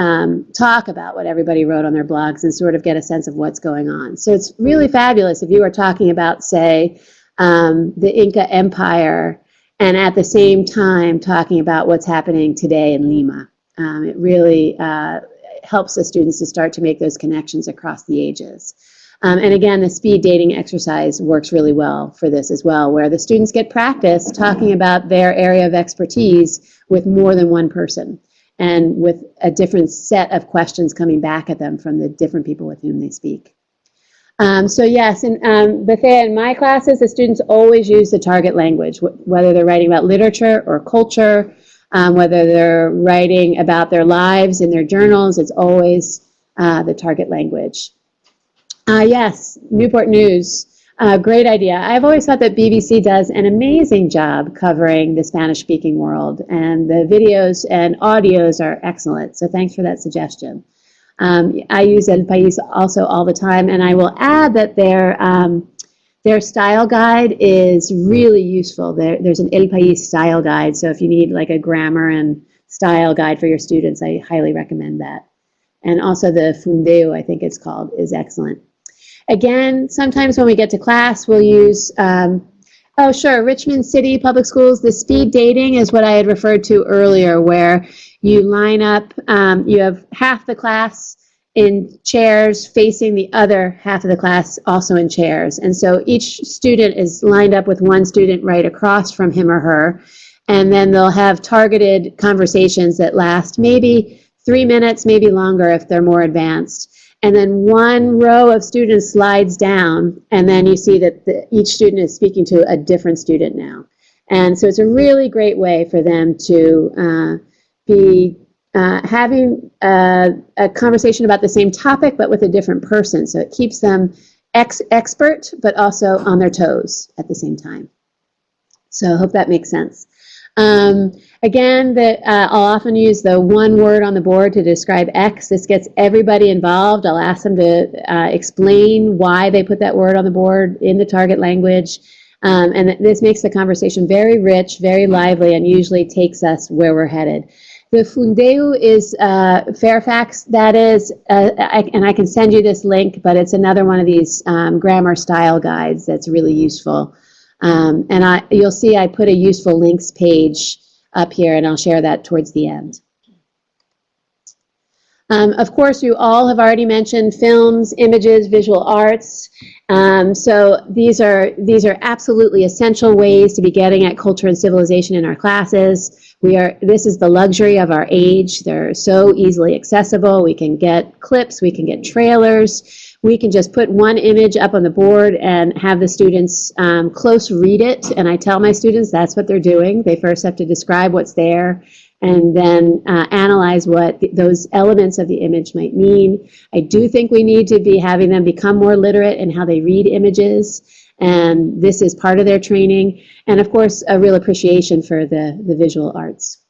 talk about what everybody wrote on their blogs and sort of get a sense of what's going on. So it's really fabulous if you are talking about, say, the Inca Empire, and at the same time talking about what's happening today in Lima. It really helps the students to start to make those connections across the ages. And again, the speed dating exercise works really well for this as well, where the students get practice talking about their area of expertise with more than one person, and with a different set of questions coming back at them from the different people with whom they speak. So yes, in Bethea, in my classes, the students always use the target language, whether they're writing about literature or culture, whether they're writing about their lives in their journals, it's always the target language. Yes, Newport News. Great idea. I've always thought that BBC does an amazing job covering the Spanish-speaking world, and the videos and audios are excellent, so thanks for that suggestion. I use El País also all the time, and I will add that their style guide is really useful. There's an El País style guide, so if you need like a grammar and style guide for your students, I highly recommend that. And also the Fundeo, I think it's called, is excellent. Again, sometimes when we get to class, we'll use, oh sure, Richmond City Public Schools, the speed dating is what I had referred to earlier, where you line up, you have half the class in chairs facing the other half of the class also in chairs. And so each student is lined up with one student right across from him or her, and then they'll have targeted conversations that last maybe 3 minutes, maybe longer if they're more advanced. and then one row of students slides down, and then you see that each student is speaking to a different student now. And so it's a really great way for them to be having a conversation about the same topic, but with a different person. So it keeps them expert, but also on their toes at the same time. So I hope that makes sense. Again, I'll often use the one word on the board to describe X. This gets everybody involved. I'll ask them to explain why they put that word on the board in the target language. And this makes the conversation very rich, very lively, and usually takes us where we're headed. The Fundeu is Fairfax, that is, and I can send you this link, but it's another one of these grammar style guides that's really useful. And you'll see I put a useful links page up here, and I'll share that towards the end. Of course, you all have already mentioned films, images, visual arts. So these are absolutely essential ways to be getting at culture and civilization in our classes. This is the luxury of our age. They're so easily accessible. We can get clips, we can get trailers. We can just put one image up on the board and have the students close read it. And I tell my students that's what they're doing. They first have to describe what's there and then analyze what those elements of the image might mean. I do think we need to be having them become more literate in how they read images, and this is part of their training. And of course, a real appreciation for the visual arts.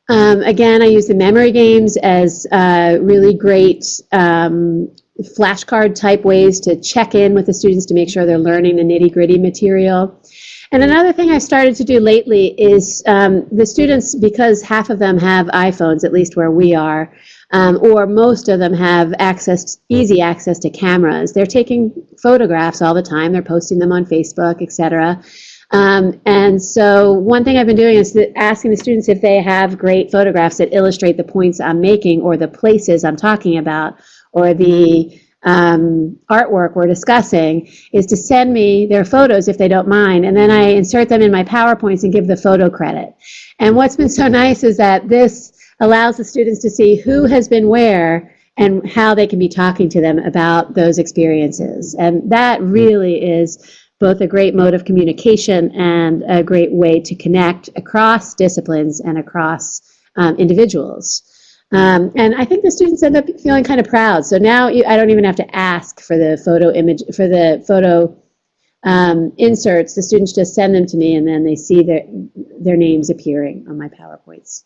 Again, I use the memory games as really great flashcard type ways to check in with the students to make sure they're learning the nitty-gritty material. And another thing I started to do lately is the students, because half of them have iPhones, at least where we are, or most of them have easy access to cameras. They're taking photographs all the time. They're posting them on Facebook, etc. And so one thing I've been doing is asking the students if they have great photographs that illustrate the points I'm making or the places I'm talking about or the artwork we're discussing, is to send me their photos if they don't mind, and then I insert them in my PowerPoints and give the photo credit. And what's been so nice is that this allows the students to see who has been where and how they can be talking to them about those experiences. And that really is both a great mode of communication and a great way to connect across disciplines and across individuals. And I think the students end up feeling kind of proud. So now I don't even have to ask for the photo image, for the photo inserts. The students just send them to me, and then they see their names appearing on my PowerPoints.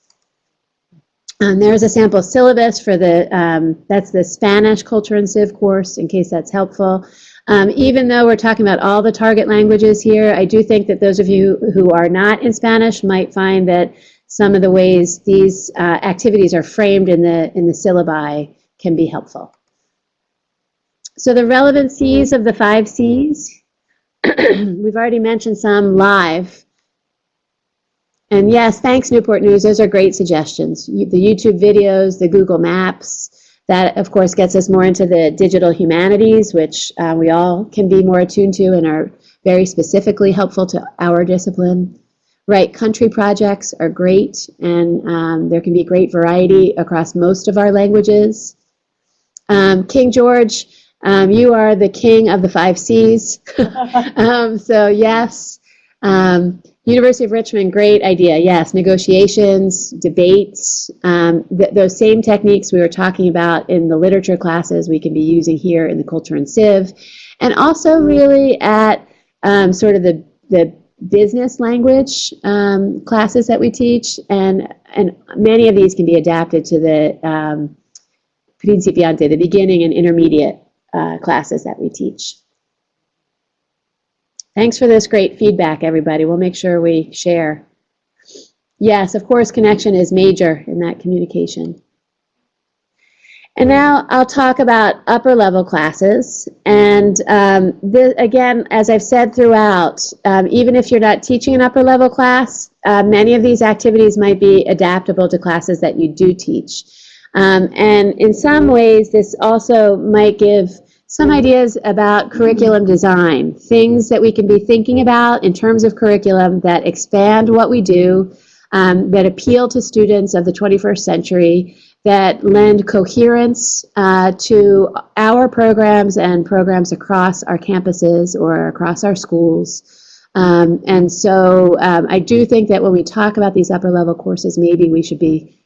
There's a sample syllabus for that's the Spanish Culture and Civ course, in case that's helpful. Even though we're talking about all the target languages here, I do think that those of you who are not in Spanish might find that some of the ways these activities are framed in the syllabi can be helpful. So the relevant C's of the 5 C's, we've already mentioned some live. And yes, thanks Newport News, those are great suggestions. The YouTube videos, the Google Maps, that of course gets us more into the digital humanities, which we all can be more attuned to and are very specifically helpful to our discipline. Right, country projects are great, and there can be great variety across most of our languages. King George, you are the king of the 5 C's. So yes, University of Richmond, great idea. Yes, negotiations, debates, those same techniques we were talking about in the literature classes we can be using here in the Culture and Civ, and also really at sort of the business language classes that we teach, and many of these can be adapted to the principiante, the beginning and intermediate classes that we teach. Thanks for this great feedback, everybody. We'll make sure we share. Yes, of course, connection is major in that communication. And now I'll talk about upper level classes. And again, as I've said throughout, even if you're not teaching an upper level class, many of these activities might be adaptable to classes that you do teach. And in some ways, this also might give some ideas about curriculum design, things that we can be thinking about in terms of curriculum that expand what we do, that appeal to students of the 21st century, that lend coherence to our programs and programs across our campuses or across our schools. And so I do think that when we talk about these upper level courses, maybe we should be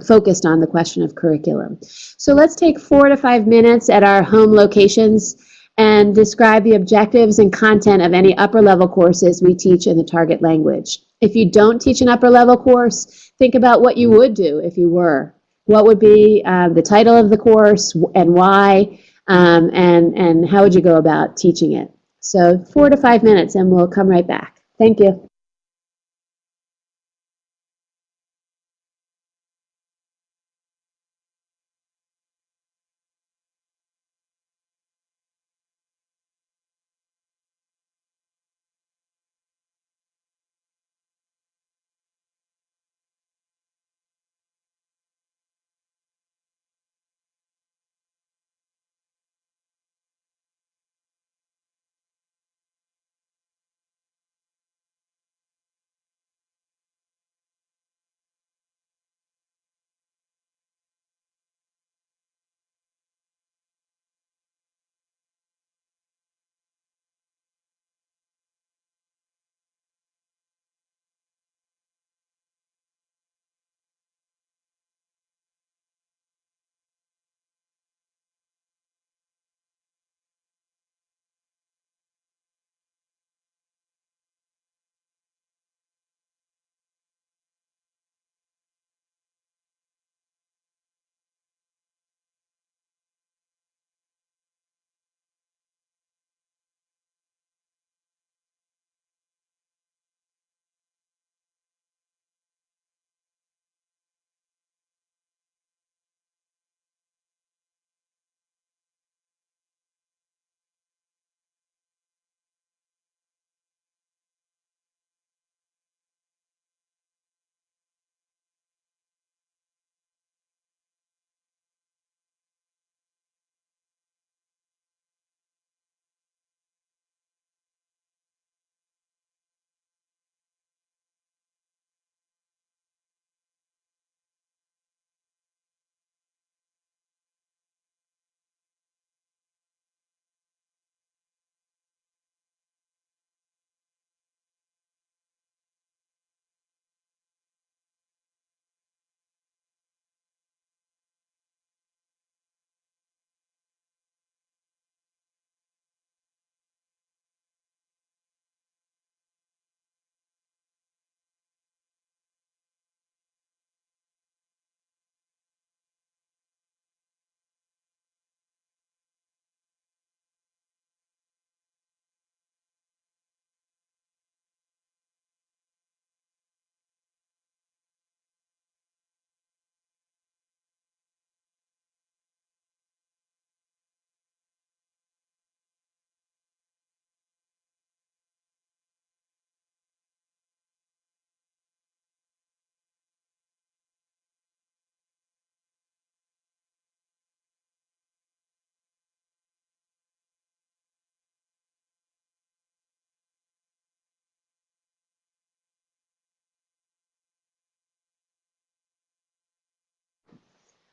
focused on the question of curriculum. So let's take 4 to 5 minutes at our home locations and describe the objectives and content of any upper level courses we teach in the target language. If you don't teach an upper level course, think about what you would do if you were. What would be the title of the course and why, and how would you go about teaching it? So 4 to 5 minutes and we'll come right back. Thank you.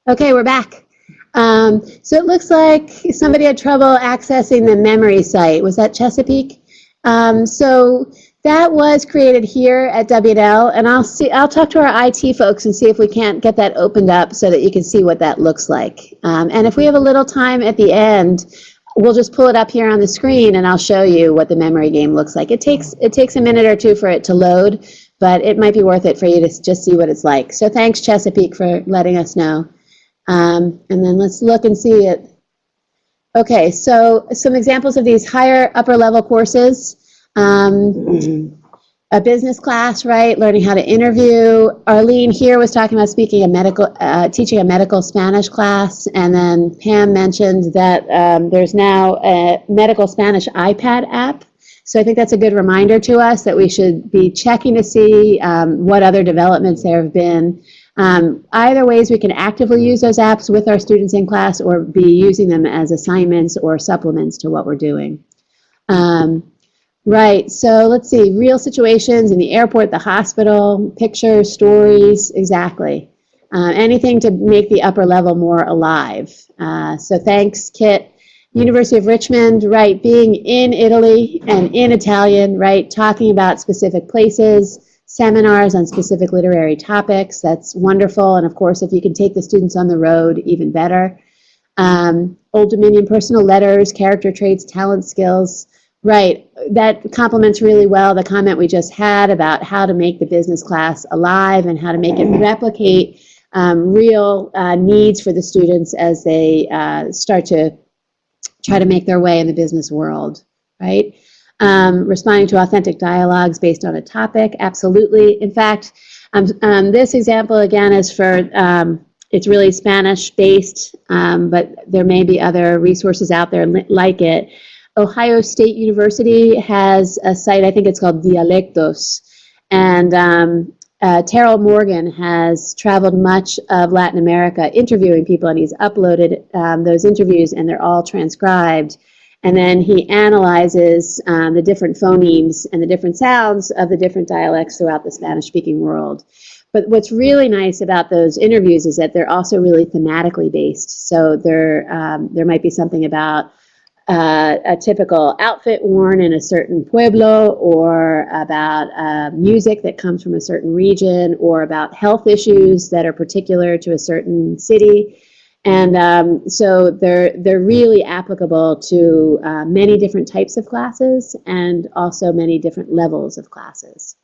Okay, we're back. So it looks like somebody had trouble accessing the memory site. Was that Chesapeake? So that was created here at W&L, and I'll talk to our IT folks and see if we can't get that opened up so that you can see what that looks like. And if we have a little time at the end, we'll just pull it up here on the screen and I'll show you what the memory game looks like. It takes a minute or two for it to load, but it might be worth it for you to just see what it's like. So thanks, Chesapeake, for letting us know. And then let's look and see it. Okay, so some examples of these higher upper level courses. A business class, right? Learning how to interview. Arlene here was talking about teaching a medical Spanish class. And then Pam mentioned that there's now a medical Spanish iPad app. So I think that's a good reminder to us that we should be checking to see what other developments there have been. Either ways, we can actively use those apps with our students in class or be using them as assignments or supplements to what we're doing. Right, so let's see, real situations in the airport, the hospital, pictures, stories, exactly. anything to make the upper level more alive. So thanks, Kit. University of Richmond, right, being in Italy and in Italian, right, talking about specific places, seminars on specific literary topics, that's wonderful. And of course, if you can take the students on the road, even better. Old Dominion personal letters, character traits, talent skills, right, that complements really well the comment we just had about how to make the business class alive and how to make it replicate real needs for the students as they start to try to make their way in the business world, right? Responding to authentic dialogues based on a topic, absolutely. In fact, this example again is for, it's really Spanish-based, but there may be other resources out there like it. Ohio State University has a site, I think it's called Dialectos, and Terrell Morgan has traveled much of Latin America interviewing people, and he's uploaded those interviews, and they're all transcribed. And then he analyzes the different phonemes and the different sounds of the different dialects throughout the Spanish-speaking world. But what's really nice about those interviews is that they're also really thematically based. So there might be something about a typical outfit worn in a certain pueblo, or about music that comes from a certain region, or about health issues that are particular to a certain city. And so they're really applicable to many different types of classes and also many different levels of classes.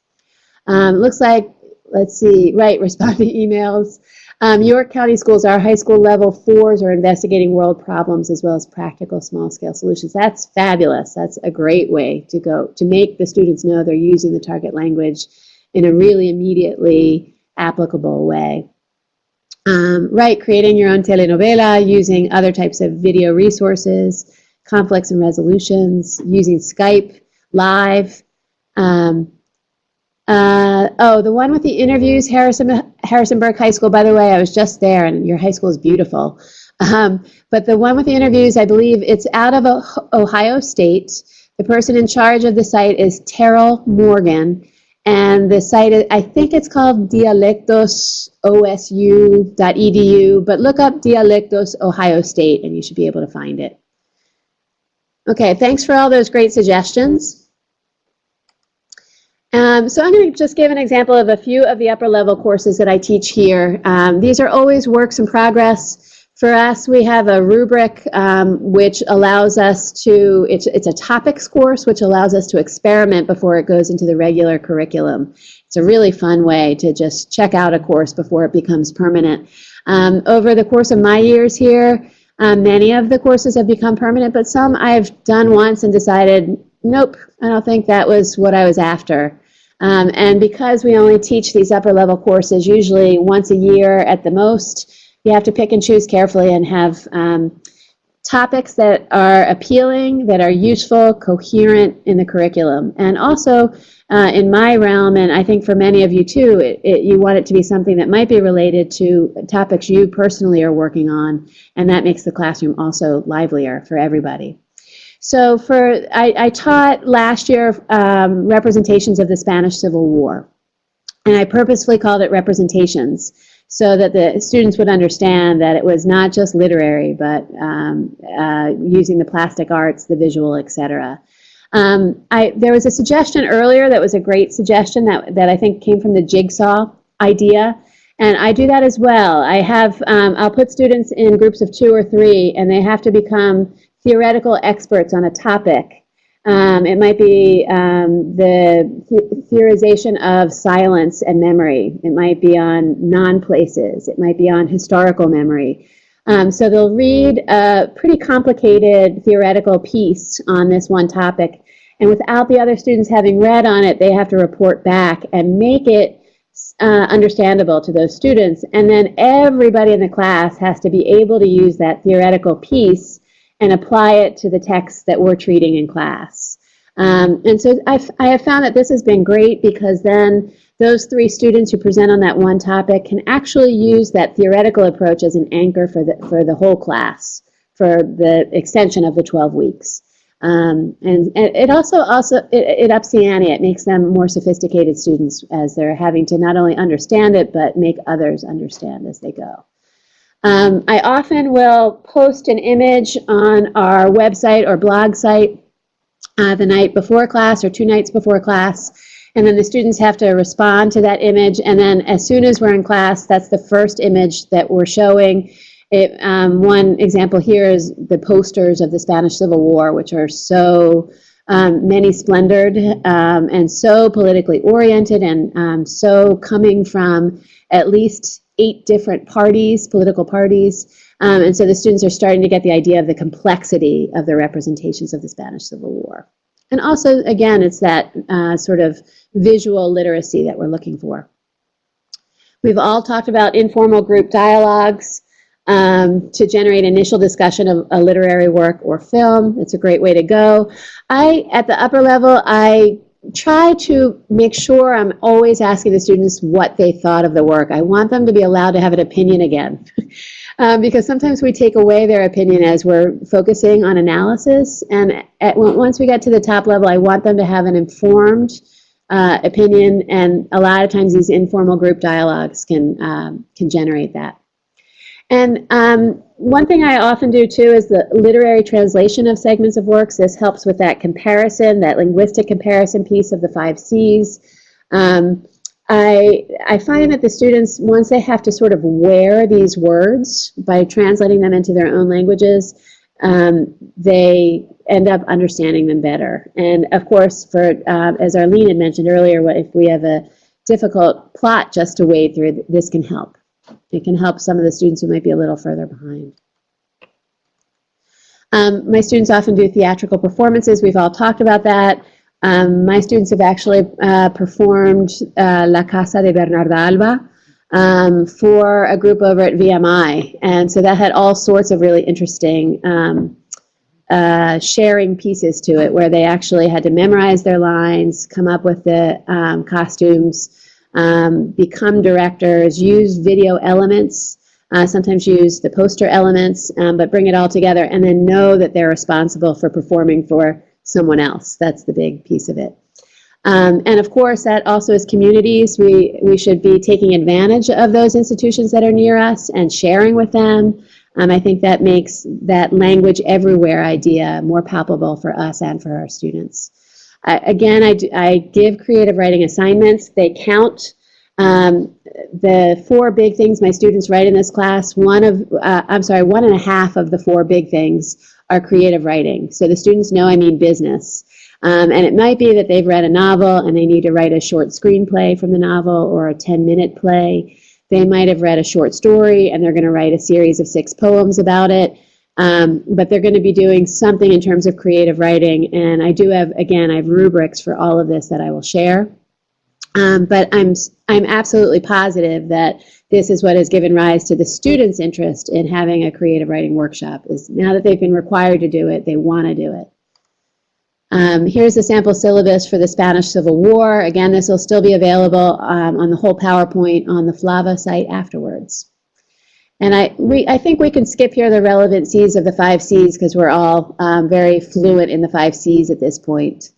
Looks like, let's see, right, respond to emails. York County Schools, our high school level 4s are investigating world problems as well as practical small-scale solutions. That's fabulous. That's a great way to go, to make the students know they're using the target language in a really immediately applicable way. Right, creating your own telenovela, using other types of video resources, conflicts and resolutions, using Skype, Live. Oh, the one with the interviews, Harrisonburg High School, by the way, I was just there, and your high school is beautiful. But the one with the interviews, I believe it's out of Ohio State. The person in charge of the site is Terrell Morgan, and the site, I think it's called dialectososu.edu, but look up Dialectos Ohio State, and you should be able to find it. Okay, thanks for all those great suggestions. So I'm going to just give an example of a few of the upper level courses that I teach here. These are always works in progress. For us, we have a rubric which allows us to, it's a topics course which allows us to experiment before it goes into the regular curriculum. It's a really fun way to just check out a course before it becomes permanent. Over the course of my years here, many of the courses have become permanent, but some I've done once and decided, nope, I don't think that was what I was after. And because we only teach these upper level courses usually once a year at the most, you have to pick and choose carefully and have topics that are appealing, that are useful, coherent in the curriculum. And also in my realm, and I think for many of you too, you want it to be something that might be related to topics you personally are working on, and that makes the classroom also livelier for everybody. So I taught last year representations of the Spanish Civil War, and I purposefully called it representations so that the students would understand that it was not just literary, but using the plastic arts, the visual, etc. There was a suggestion earlier that was a great suggestion that I think came from the jigsaw idea, and I do that as well. I have, I'll put students in groups of 2 or 3, and they have to become theoretical experts on a topic. It might be the theorization of silence and memory. It might be on non-places. It might be on historical memory. So they'll read a pretty complicated theoretical piece on this one topic, and without the other students having read on it, they have to report back and make it understandable to those students. And then everybody in the class has to be able to use that theoretical piece and apply it to the text that we're treating in class. And so I have found that this has been great, because then those 3 students who present on that one topic can actually use that theoretical approach as an anchor for the whole class, for the extension of the 12 weeks. And it also it ups the ante. It makes them more sophisticated students as they're having to not only understand it, but make others understand as they go. I often will post an image on our website or blog site the night before class or 2 nights before class, and then the students have to respond to that image, and then as soon as we're in class, that's the first image that we're showing. One example here is the posters of the Spanish Civil War, which are so many-splendored and so politically oriented, and so coming from at least 8 different parties, political parties. And so the students are starting to get the idea of the complexity of the representations of the Spanish Civil War. And also, again, it's that sort of visual literacy that we're looking for. We've all talked about informal group dialogues to generate initial discussion of a literary work or film. It's a great way to go. At the upper level, I try to make sure I'm always asking the students what they thought of the work. I want them to be allowed to have an opinion again. Because sometimes we take away their opinion as we're focusing on analysis. And once we get to the top level, I want them to have an informed opinion. And a lot of times these informal group dialogues can generate that. And one thing I often do too is the literary translation of segments of works. This helps with that comparison, that linguistic comparison piece of the 5 C's. I find that the students, once they have to sort of wear these words by translating them into their own languages, they end up understanding them better. And of course, as Arlene had mentioned earlier, if we have a difficult plot just to wade through, this can help. It can help some of the students who might be a little further behind. My students often do theatrical performances. We've all talked about that. My students have actually performed La Casa de Bernarda Alba for a group over at VMI. And so that had all sorts of really interesting sharing pieces to it, where they actually had to memorize their lines, come up with the costumes, become directors, use video elements, sometimes use the poster elements, but bring it all together and then know that they're responsible for performing for someone else. That's the big piece of it. And of course, that also is communities. We should be taking advantage of those institutions that are near us and sharing with them. I think that makes that language everywhere idea more palpable for us and for our students. I give creative writing assignments. They count. The 4 big things my students write in this class, 1.5 of the 4 big things are creative writing. So the students know I mean business. And it might be that they've read a novel and they need to write a short screenplay from the novel or a 10-minute play. They might have read a short story and they're going to write a series of 6 poems about it. But they're going to be doing something in terms of creative writing. And I do have, again, I have rubrics for all of this that I will share. But I'm absolutely positive that this is what has given rise to the students' interest in having a creative writing workshop. Is now that they've been required to do it, they want to do it. Here's the sample syllabus for the Spanish Civil War. Again, this will still be available on the whole PowerPoint on the FLAVA site afterwards. And I think we can skip here the relevant C's of the 5 C's because we're all very fluent in the 5 C's at this point.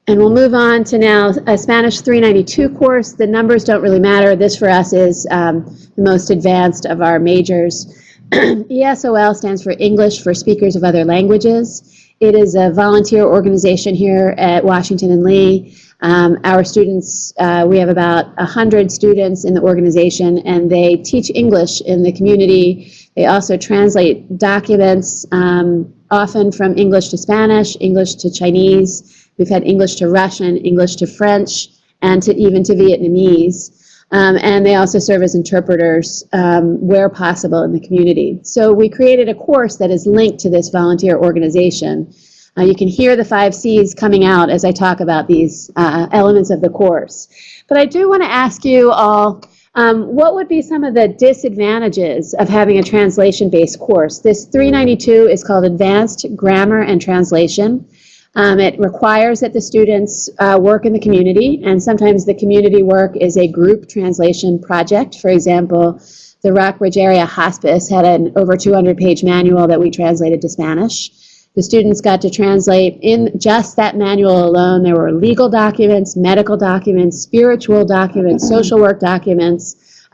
And we'll move on to now a Spanish 392 course. The numbers don't really matter. This for us is the most advanced of our majors. ESOL stands for English for Speakers of Other Languages. It is a volunteer organization here at Washington and Lee. Our students, we have about 100 students in the organization, and they teach English in the community. They also translate documents, often from English to Spanish, English to Chinese. We've had English to Russian, English to French, and even to Vietnamese. And they also serve as interpreters where possible in the community. So we created a course that is linked to this volunteer organization. You can hear the 5 C's coming out as I talk about these elements of the course. But I do want to ask you all, what would be some of the disadvantages of having a translation-based course? This 392 is called Advanced Grammar and Translation. It requires that the students work in the community, and sometimes the community work is a group translation project. For example, the Rockbridge Area Hospice had an over 200-page manual that we translated to Spanish. The students got to translate in just that manual alone. There were legal documents, medical documents, spiritual documents, social work documents,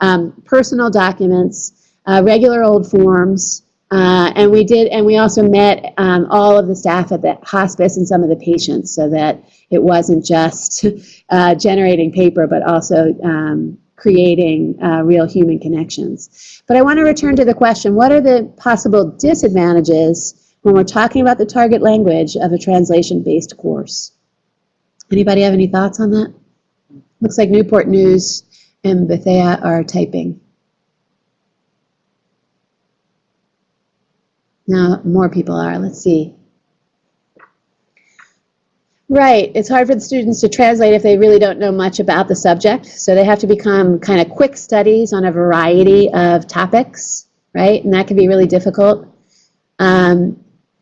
personal documents, regular old forms. And we also met all of the staff at the hospice and some of the patients, so that it wasn't just generating paper, but also creating real human connections. But I want to return to the question, what are the possible disadvantages when we're talking about the target language of a translation-based course? Anybody have any thoughts on that? Looks like Newport News and Bethea are typing. Now more people are. Let's see. Right. It's hard for the students to translate if they really don't know much about the subject. So they have to become kind of quick studies on a variety of topics, right? And that can be really difficult.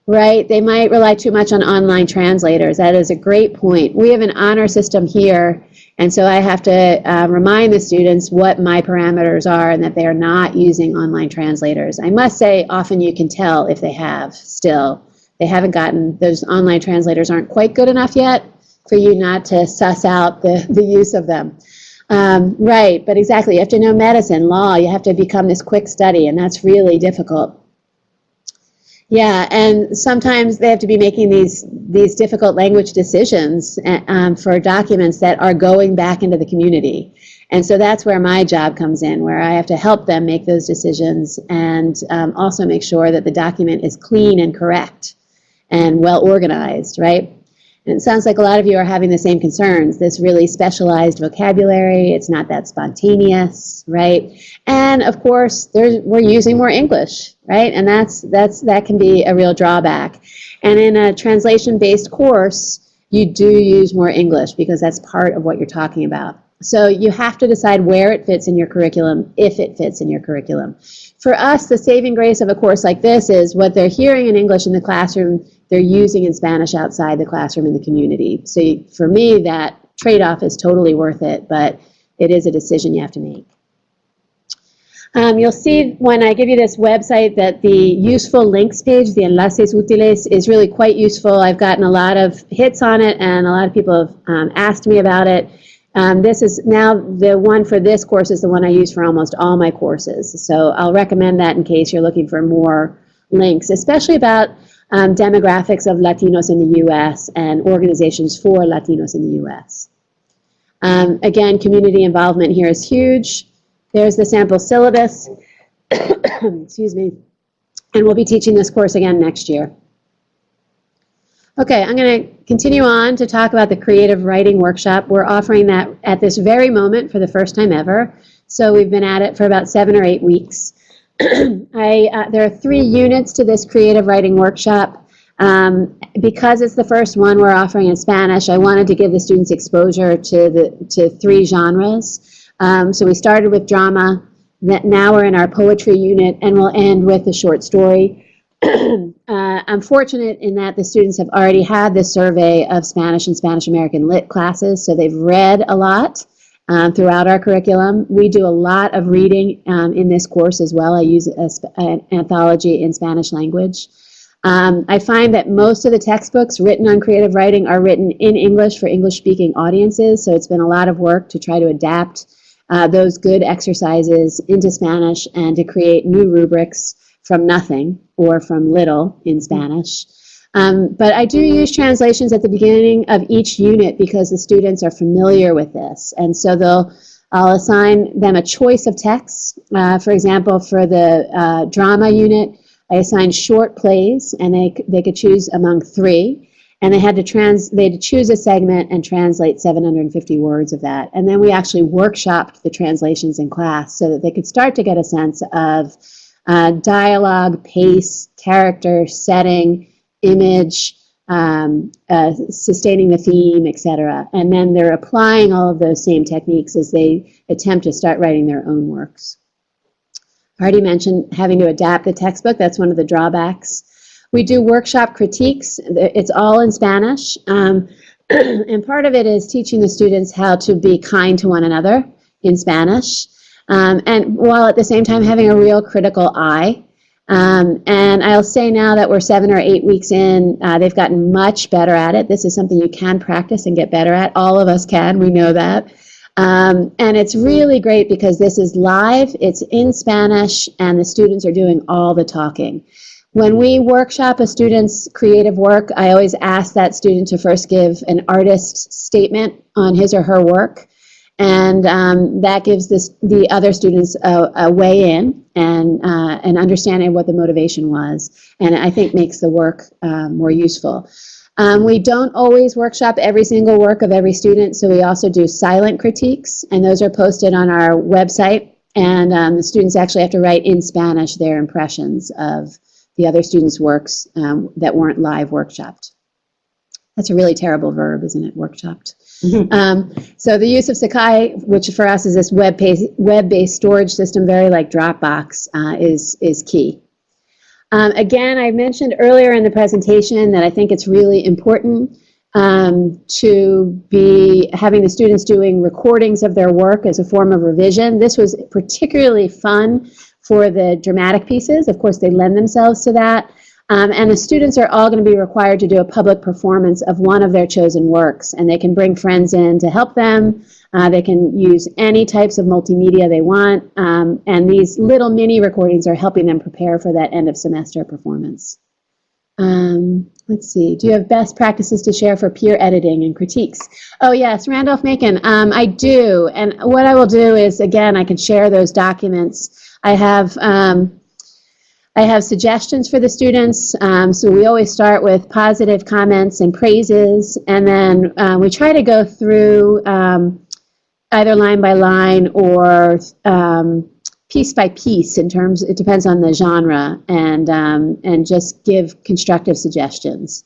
Right. They might rely too much on online translators. That is a great point. We have an honor system here, and so I have to remind the students what my parameters are and that they are not using online translators. I must say, often you can tell if they have still. They haven't gotten, those online translators aren't quite good enough yet for you not to suss out the use of them. Right, but exactly, you have to know medicine, law, you have to become this quick study, and that's really difficult. Yeah, and sometimes they have to be making these difficult language decisions for documents that are going back into the community. And so that's where my job comes in, where I have to help them make those decisions and also make sure that the document is clean and correct and well organized, right? And it sounds like a lot of you are having the same concerns, this really specialized vocabulary, it's not that spontaneous, right? And of course, we're using more English, right? And that can be a real drawback. And in a translation-based course, you do use more English because that's part of what you're talking about. So you have to decide where it fits in your curriculum, if it fits in your curriculum. For us, the saving grace of a course like this is what they're hearing in English in the classroom, they're using in Spanish outside the classroom in the community. So for me, that trade-off is totally worth it, but it is a decision you have to make. You'll see when I give you this website that the useful links page, the enlaces útiles, is really quite useful. I've gotten a lot of hits on it, and a lot of people have asked me about it. This is now the one for this course is the one I use for almost all my courses. So I'll recommend that in case you're looking for more links, especially about demographics of Latinos in the U.S. and organizations for Latinos in the U.S. Again, community involvement here is huge. There's the sample syllabus. Excuse me. And we'll be teaching this course again next year. Okay, I'm going to continue on to talk about the creative writing workshop. We're offering that at this very moment for the first time ever. So we've been at it for about 7 or 8 weeks. There are 3 units to this creative writing workshop. Because it's the first one we're offering in Spanish, I wanted to give the students exposure to 3 genres. So we started with drama, now we're in our poetry unit, and we'll end with a short story. I'm fortunate in that the students have already had this survey of Spanish and Spanish American Lit classes, so they've read a lot throughout our curriculum. We do a lot of reading in this course as well. I use an anthology in Spanish language. I find that most of the textbooks written on creative writing are written in English for English-speaking audiences, so it's been a lot of work to try to adapt those good exercises into Spanish and to create new rubrics from nothing or from little in Spanish. But I do use translations at the beginning of each unit because the students are familiar with this. And so I'll assign them a choice of texts. For example, for the drama unit, I assigned short plays, and they could choose among 3. And they had to choose a segment and translate 750 words of that. And then we actually workshopped the translations in class so that they could start to get a sense of dialogue, pace, character, setting, image, sustaining the theme, etc. And then they're applying all of those same techniques as they attempt to start writing their own works. I already mentioned having to adapt the textbook. That's one of the drawbacks. We do workshop critiques. It's all in Spanish. And part of it is teaching the students how to be kind to one another in Spanish. And while at the same time having a real critical eye. And I'll say now that we're 7 or 8 weeks in, they've gotten much better at it. This is something you can practice and get better at. All of us can, we know that. And it's really great because this is live, it's in Spanish, and the students are doing all the talking. When we workshop a student's creative work, I always ask that student to first give an artist statement on his or her work. And that gives the other students a way in and an understanding of what the motivation was, and I think makes the work more useful. We don't always workshop every single work of every student, so we also do silent critiques, and those are posted on our website, and the students actually have to write in Spanish their impressions of the other students' works that weren't live workshopped. That's a really terrible verb, isn't it, workshopped? So the use of Sakai, which for us is this web-based storage system, very like Dropbox, is key. Again, I mentioned earlier in the presentation that I think it's really important to be having the students doing recordings of their work as a form of revision. This was particularly fun for the dramatic pieces. Of course, they lend themselves to that. And the students are all going to be required to do a public performance of one of their chosen works, and they can bring friends in to help them. They can use any types of multimedia they want, and these little mini recordings are helping them prepare for that end of semester performance. Let's see, do you have best practices to share for peer editing and critiques? Oh yes, Randolph-Macon, I do, and what I will do is, again, I can share those documents. I have suggestions for the students, so we always start with positive comments and praises, and then we try to go through either line by line or piece by piece in terms, it depends on the genre, and just give constructive suggestions.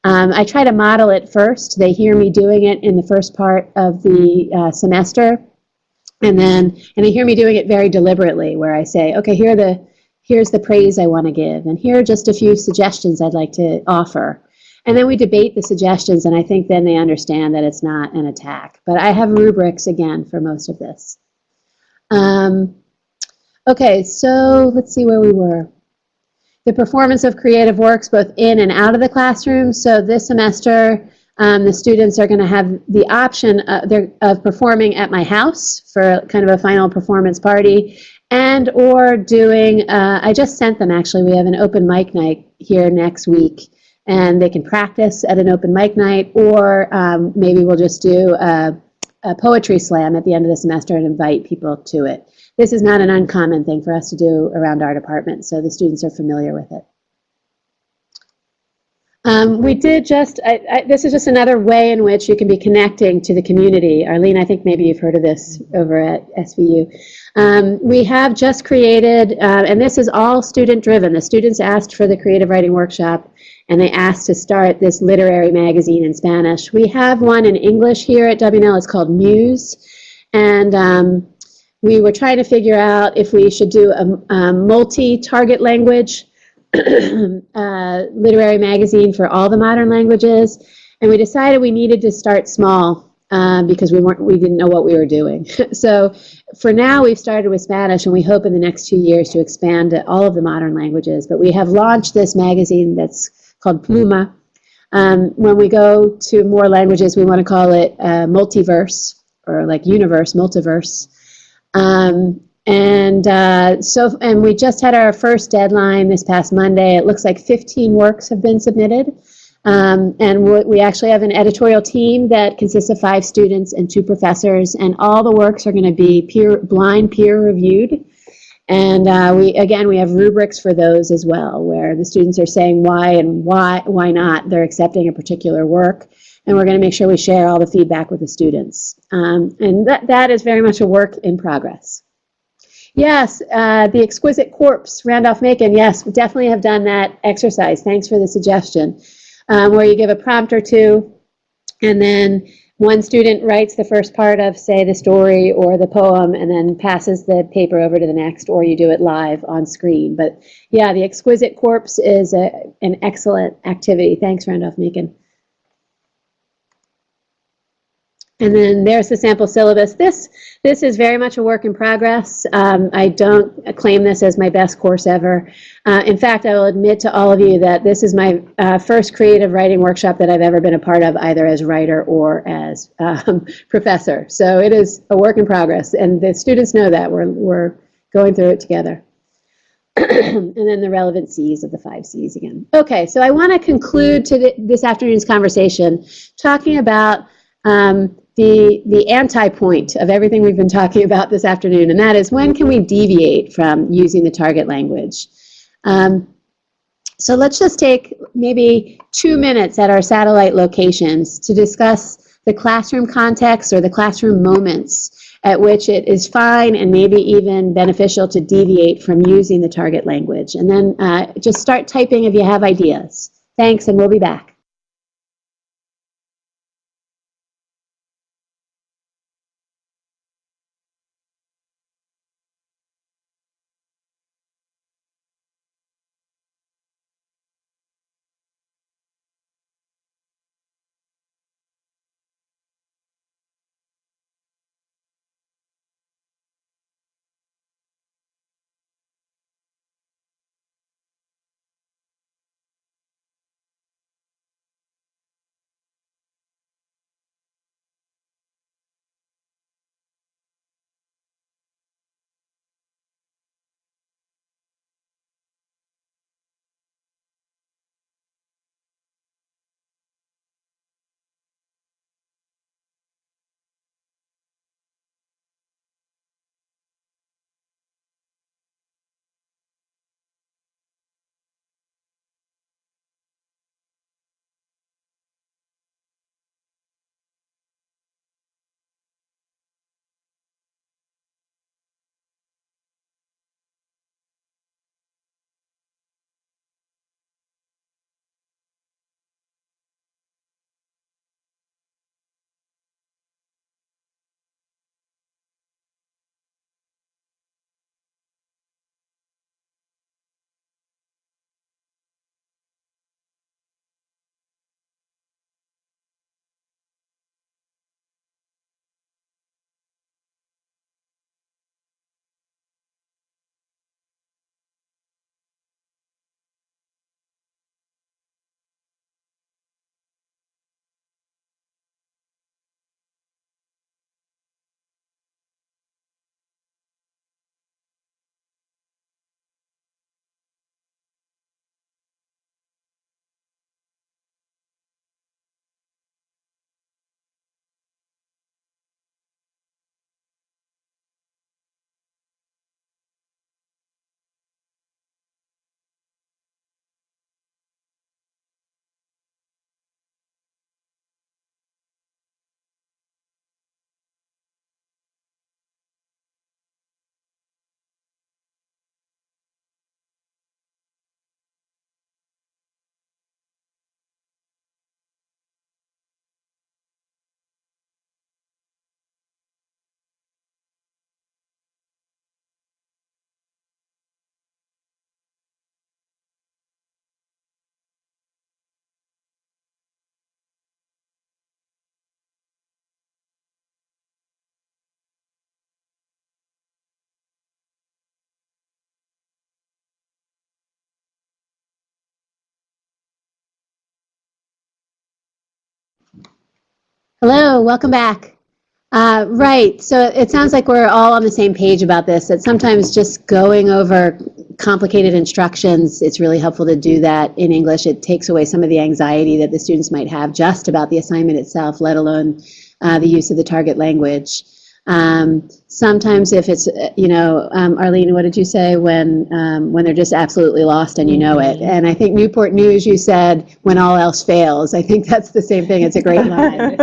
I try to model it first. They hear me doing it in the first part of the semester, and they hear me doing it very deliberately, where I say, okay, here's the praise I want to give, and here are just a few suggestions I'd like to offer. And then we debate the suggestions, and I think then they understand that it's not an attack. But I have rubrics, again, for most of this. Okay, so let's see where we were. The performance of creative works both in and out of the classroom. So this semester, the students are going to have the option of performing at my house for kind of a final performance party, and or doing, I just sent them actually, we have an open mic night here next week, and they can practice at an open mic night, or maybe we'll just do a poetry slam at the end of the semester and invite people to it. This is not an uncommon thing for us to do around our department, so the students are familiar with it. We did just, this is just another way in which you can be connecting to the community. Arlene, I think maybe you've heard of this over at SVU. We have just created, and this is all student driven. The students asked for the creative writing workshop, and they asked to start this literary magazine in Spanish. We have one in English here at WNL. It's called Muse, and we were trying to figure out if we should do a multi-target language literary magazine for all the modern languages, and we decided we needed to start small because we didn't know what we were doing. So for now we've started with Spanish, and we hope in the next 2 years to expand to all of the modern languages. But we have launched this magazine that's called Pluma. When we go to more languages, we want to call it multiverse, or like universe, multiverse. And we just had our first deadline this past Monday. It looks like 15 works have been submitted. And we actually have an editorial team that consists of 5 students and 2 professors, and all the works are going to be blind peer reviewed. And we have rubrics for those as well, where the students are saying why and why not they're accepting a particular work. And we're going to make sure we share all the feedback with the students. And that is very much a work in progress. Yes, the exquisite corpse, Randolph-Macon, yes, we definitely have done that exercise. Thanks for the suggestion. Where you give a prompt or two, and then one student writes the first part of, say, the story or the poem, and then passes the paper over to the next, or you do it live on screen. But yeah, the exquisite corpse is an excellent activity. Thanks, Randolph-Macon. And then there's the sample syllabus. This is very much a work in progress. I don't claim this as my best course ever. In fact, I will admit to all of you that this is my first creative writing workshop that I've ever been a part of, either as writer or as professor. So it is a work in progress, and the students know that. We're going through it together. And then the relevant C's of the 5 C's again. Okay, so I want to conclude this afternoon's conversation talking about the anti-point of everything we've been talking about this afternoon, and that is, when can we deviate from using the target language? So let's just take maybe 2 minutes at our satellite locations to discuss the classroom context or the classroom moments at which it is fine and maybe even beneficial to deviate from using the target language. And then just start typing if you have ideas. Thanks, and we'll be back. Hello, welcome back. Right, so it sounds like we're all on the same page about this, that sometimes just going over complicated instructions, it's really helpful to do that in English. It takes away some of the anxiety that the students might have just about the assignment itself, let alone the use of the target language. Sometimes if it's, Arlene, what did you say when they're just absolutely lost and you know it? And I think Newport News, you said, when all else fails. I think that's the same thing. It's a great line.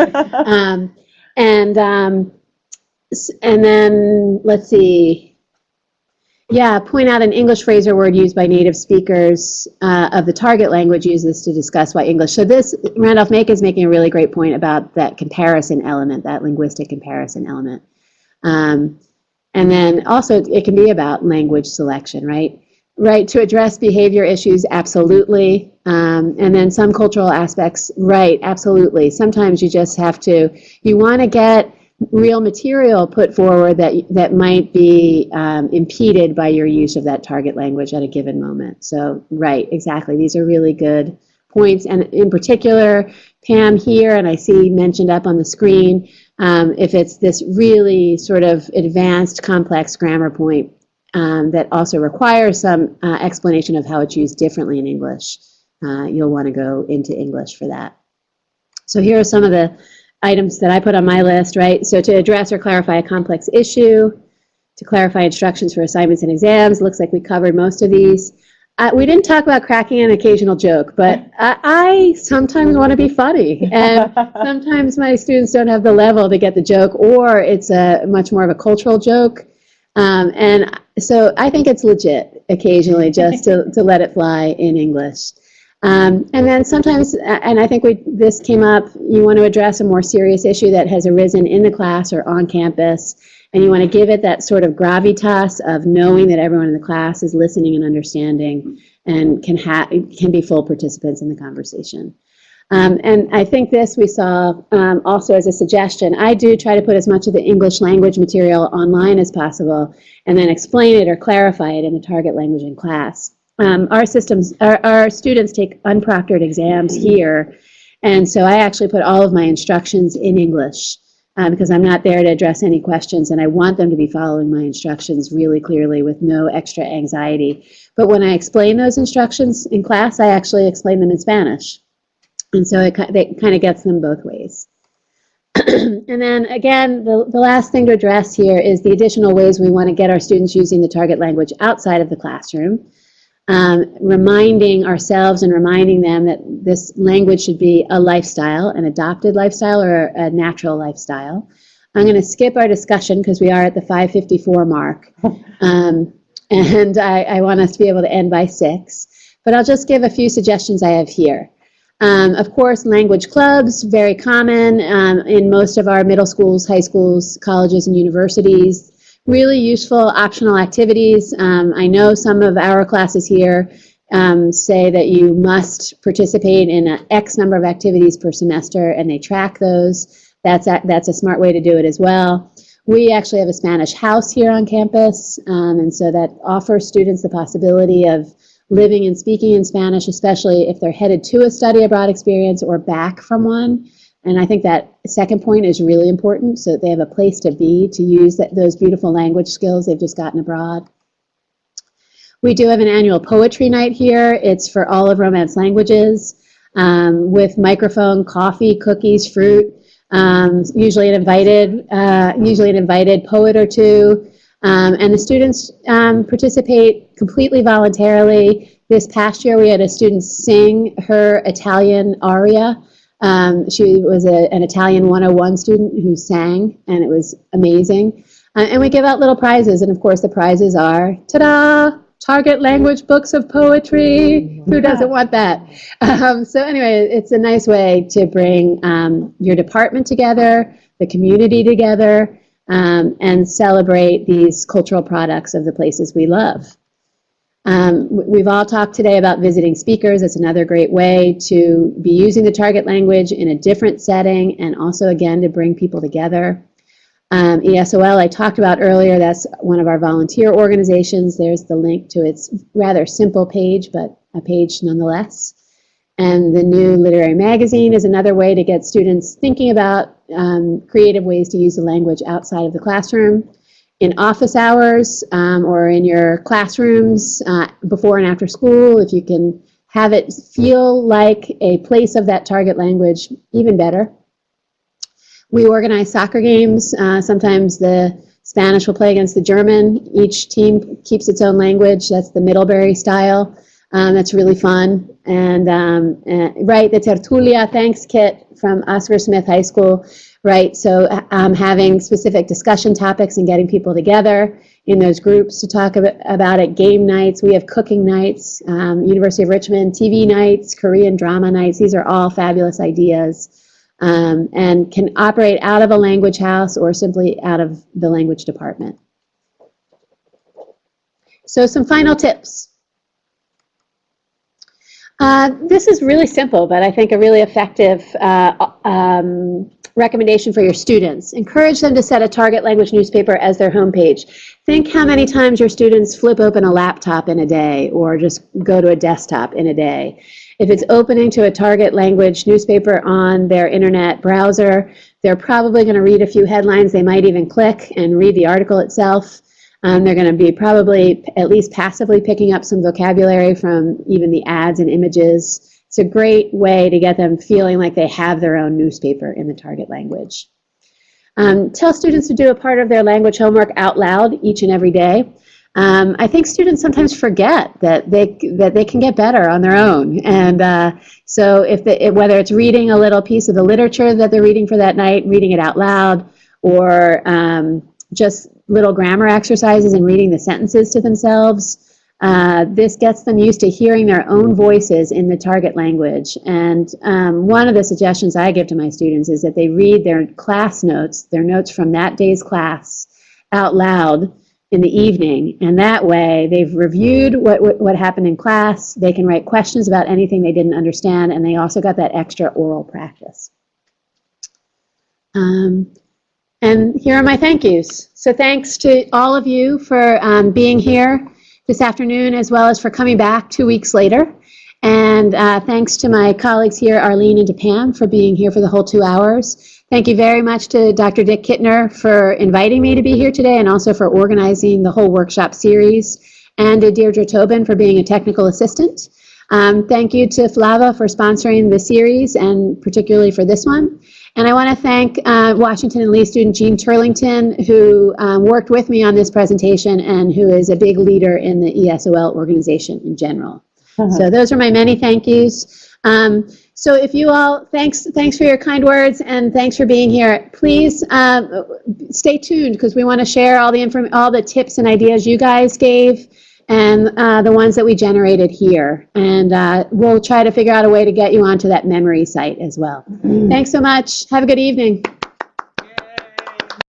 And then let's see. Yeah, point out an English phrase or word used by native speakers of the target language, use this to discuss why English. So this, Randolph Make is making a really great point about that comparison element, that linguistic comparison element. And then also it can be about language selection, right? Right, to address behavior issues, absolutely. And then some cultural aspects, right, absolutely. Sometimes you just have to, you want to get real material put forward that might be impeded by your use of that target language at a given moment. So, right, exactly. These are really good points. And in particular, Pam here, and I see mentioned up on the screen, if it's this really sort of advanced, complex grammar point, that also requires some explanation of how it's used differently in English. You'll want to go into English for that. So here are some of the items that I put on my list, right? So to address or clarify a complex issue, to clarify instructions for assignments and exams. Looks like we covered most of these. We didn't talk about cracking an occasional joke, but I sometimes want to be funny, and sometimes my students don't have the level to get the joke, or it's a much more of a cultural joke. And so I think it's legit occasionally just to let it fly in English. And then sometimes, and I think this came up, you want to address a more serious issue that has arisen in the class or on campus, and you want to give it that sort of gravitas of knowing that everyone in the class is listening and understanding and can be full participants in the conversation. And I think this we saw also as a suggestion. I do try to put as much of the English language material online as possible and then explain it or clarify it in the target language in class. Our students take unproctored exams here, and so I actually put all of my instructions in English because I'm not there to address any questions, and I want them to be following my instructions really clearly with no extra anxiety. But when I explain those instructions in class, I actually explain them in Spanish. And so it kind of gets them both ways. And then again, the last thing to address here is the additional ways we want to get our students using the target language outside of the classroom, reminding ourselves and reminding them that this language should be a lifestyle, an adopted lifestyle or a natural lifestyle. I'm going to skip our discussion because we are at the 5:54 mark. And I want us to be able to end by 6. But I'll just give a few suggestions I have here. Of course, language clubs, very common in most of our middle schools, high schools, colleges, and universities. Really useful optional activities. I know some of our classes here say that you must participate in an X number of activities per semester, and they track those. That's a smart way to do it as well. We actually have a Spanish house here on campus, and so that offers students the possibility of living and speaking in Spanish, especially if they're headed to a study abroad experience or back from one. And I think that second point is really important, so that they have a place to be to use those beautiful language skills they've just gotten abroad. We do have an annual poetry night here. It's for all of Romance languages with microphone, coffee, cookies, fruit, usually an invited poet or two. And the students participate completely voluntarily. This past year, we had a student sing her Italian aria. She was an Italian 101 student who sang, and it was amazing. And we give out little prizes, and of course the prizes are, ta-da, target language books of poetry. Who doesn't want that? So anyway, it's a nice way to bring your department together, the community together, and celebrate these cultural products of the places we love. We've all talked today about visiting speakers. It's another great way to be using the target language in a different setting and also, again, to bring people together. ESOL, I talked about earlier, that's one of our volunteer organizations. There's the link to its rather simple page, but a page nonetheless. And the new literary magazine is another way to get students thinking about creative ways to use the language outside of the classroom. In office hours or in your classrooms before and after school, if you can have it feel like a place of that target language, even better. We organize soccer games. Sometimes the Spanish will play against the German. Each team keeps its own language. That's the Middlebury style. That's really fun. And right, the Tertulia, thanks Kit from Oscar Smith High School. Right, so having specific discussion topics and getting people together in those groups to talk about it. Game nights, we have cooking nights, University of Richmond, TV nights, Korean drama nights. These are all fabulous ideas and can operate out of a language house or simply out of the language department. So some final tips. This is really simple, but I think a really effective recommendation for your students. Encourage them to set a target language newspaper as their homepage. Think how many times your students flip open a laptop in a day or just go to a desktop in a day. If it's opening to a target language newspaper on their internet browser, they're probably going to read a few headlines. They might even click and read the article itself. They're going to be probably at least passively picking up some vocabulary from even the ads and images. It's a great way to get them feeling like they have their own newspaper in the target language. Tell students to do a part of their language homework out loud each and every day. I think students sometimes forget that they can get better on their own. And so whether it's reading a little piece of the literature that they're reading for that night, reading it out loud, or just little grammar exercises and reading the sentences to themselves, this gets them used to hearing their own voices in the target language. And one of the suggestions I give to my students is that they read their class notes, their notes from that day's class, out loud in the evening. And that way they've reviewed what happened in class, they can write questions about anything they didn't understand, and they also got that extra oral practice. And here are my thank yous. So thanks to all of you for being here this afternoon, as well as for coming back 2 weeks later. And thanks to my colleagues here, Arlene and to Pam, for being here for the whole 2 hours. Thank you very much to Dr. Dick Kittner for inviting me to be here today, and also for organizing the whole workshop series, and to Deirdre Tobin for being a technical assistant. Thank you to FLAVA for sponsoring the series, and particularly for this one. And I want to thank Washington and Lee student Jean Turlington, who worked with me on this presentation and who is a big leader in the ESOL organization in general. So those are my many thank yous. So if you all, thanks for your kind words, and thanks for being here. Please stay tuned, because we want to share all the tips and ideas you guys gave, and the ones that we generated here. And we'll try to figure out a way to get you onto that memory site as well. Thanks so much. Have a good evening.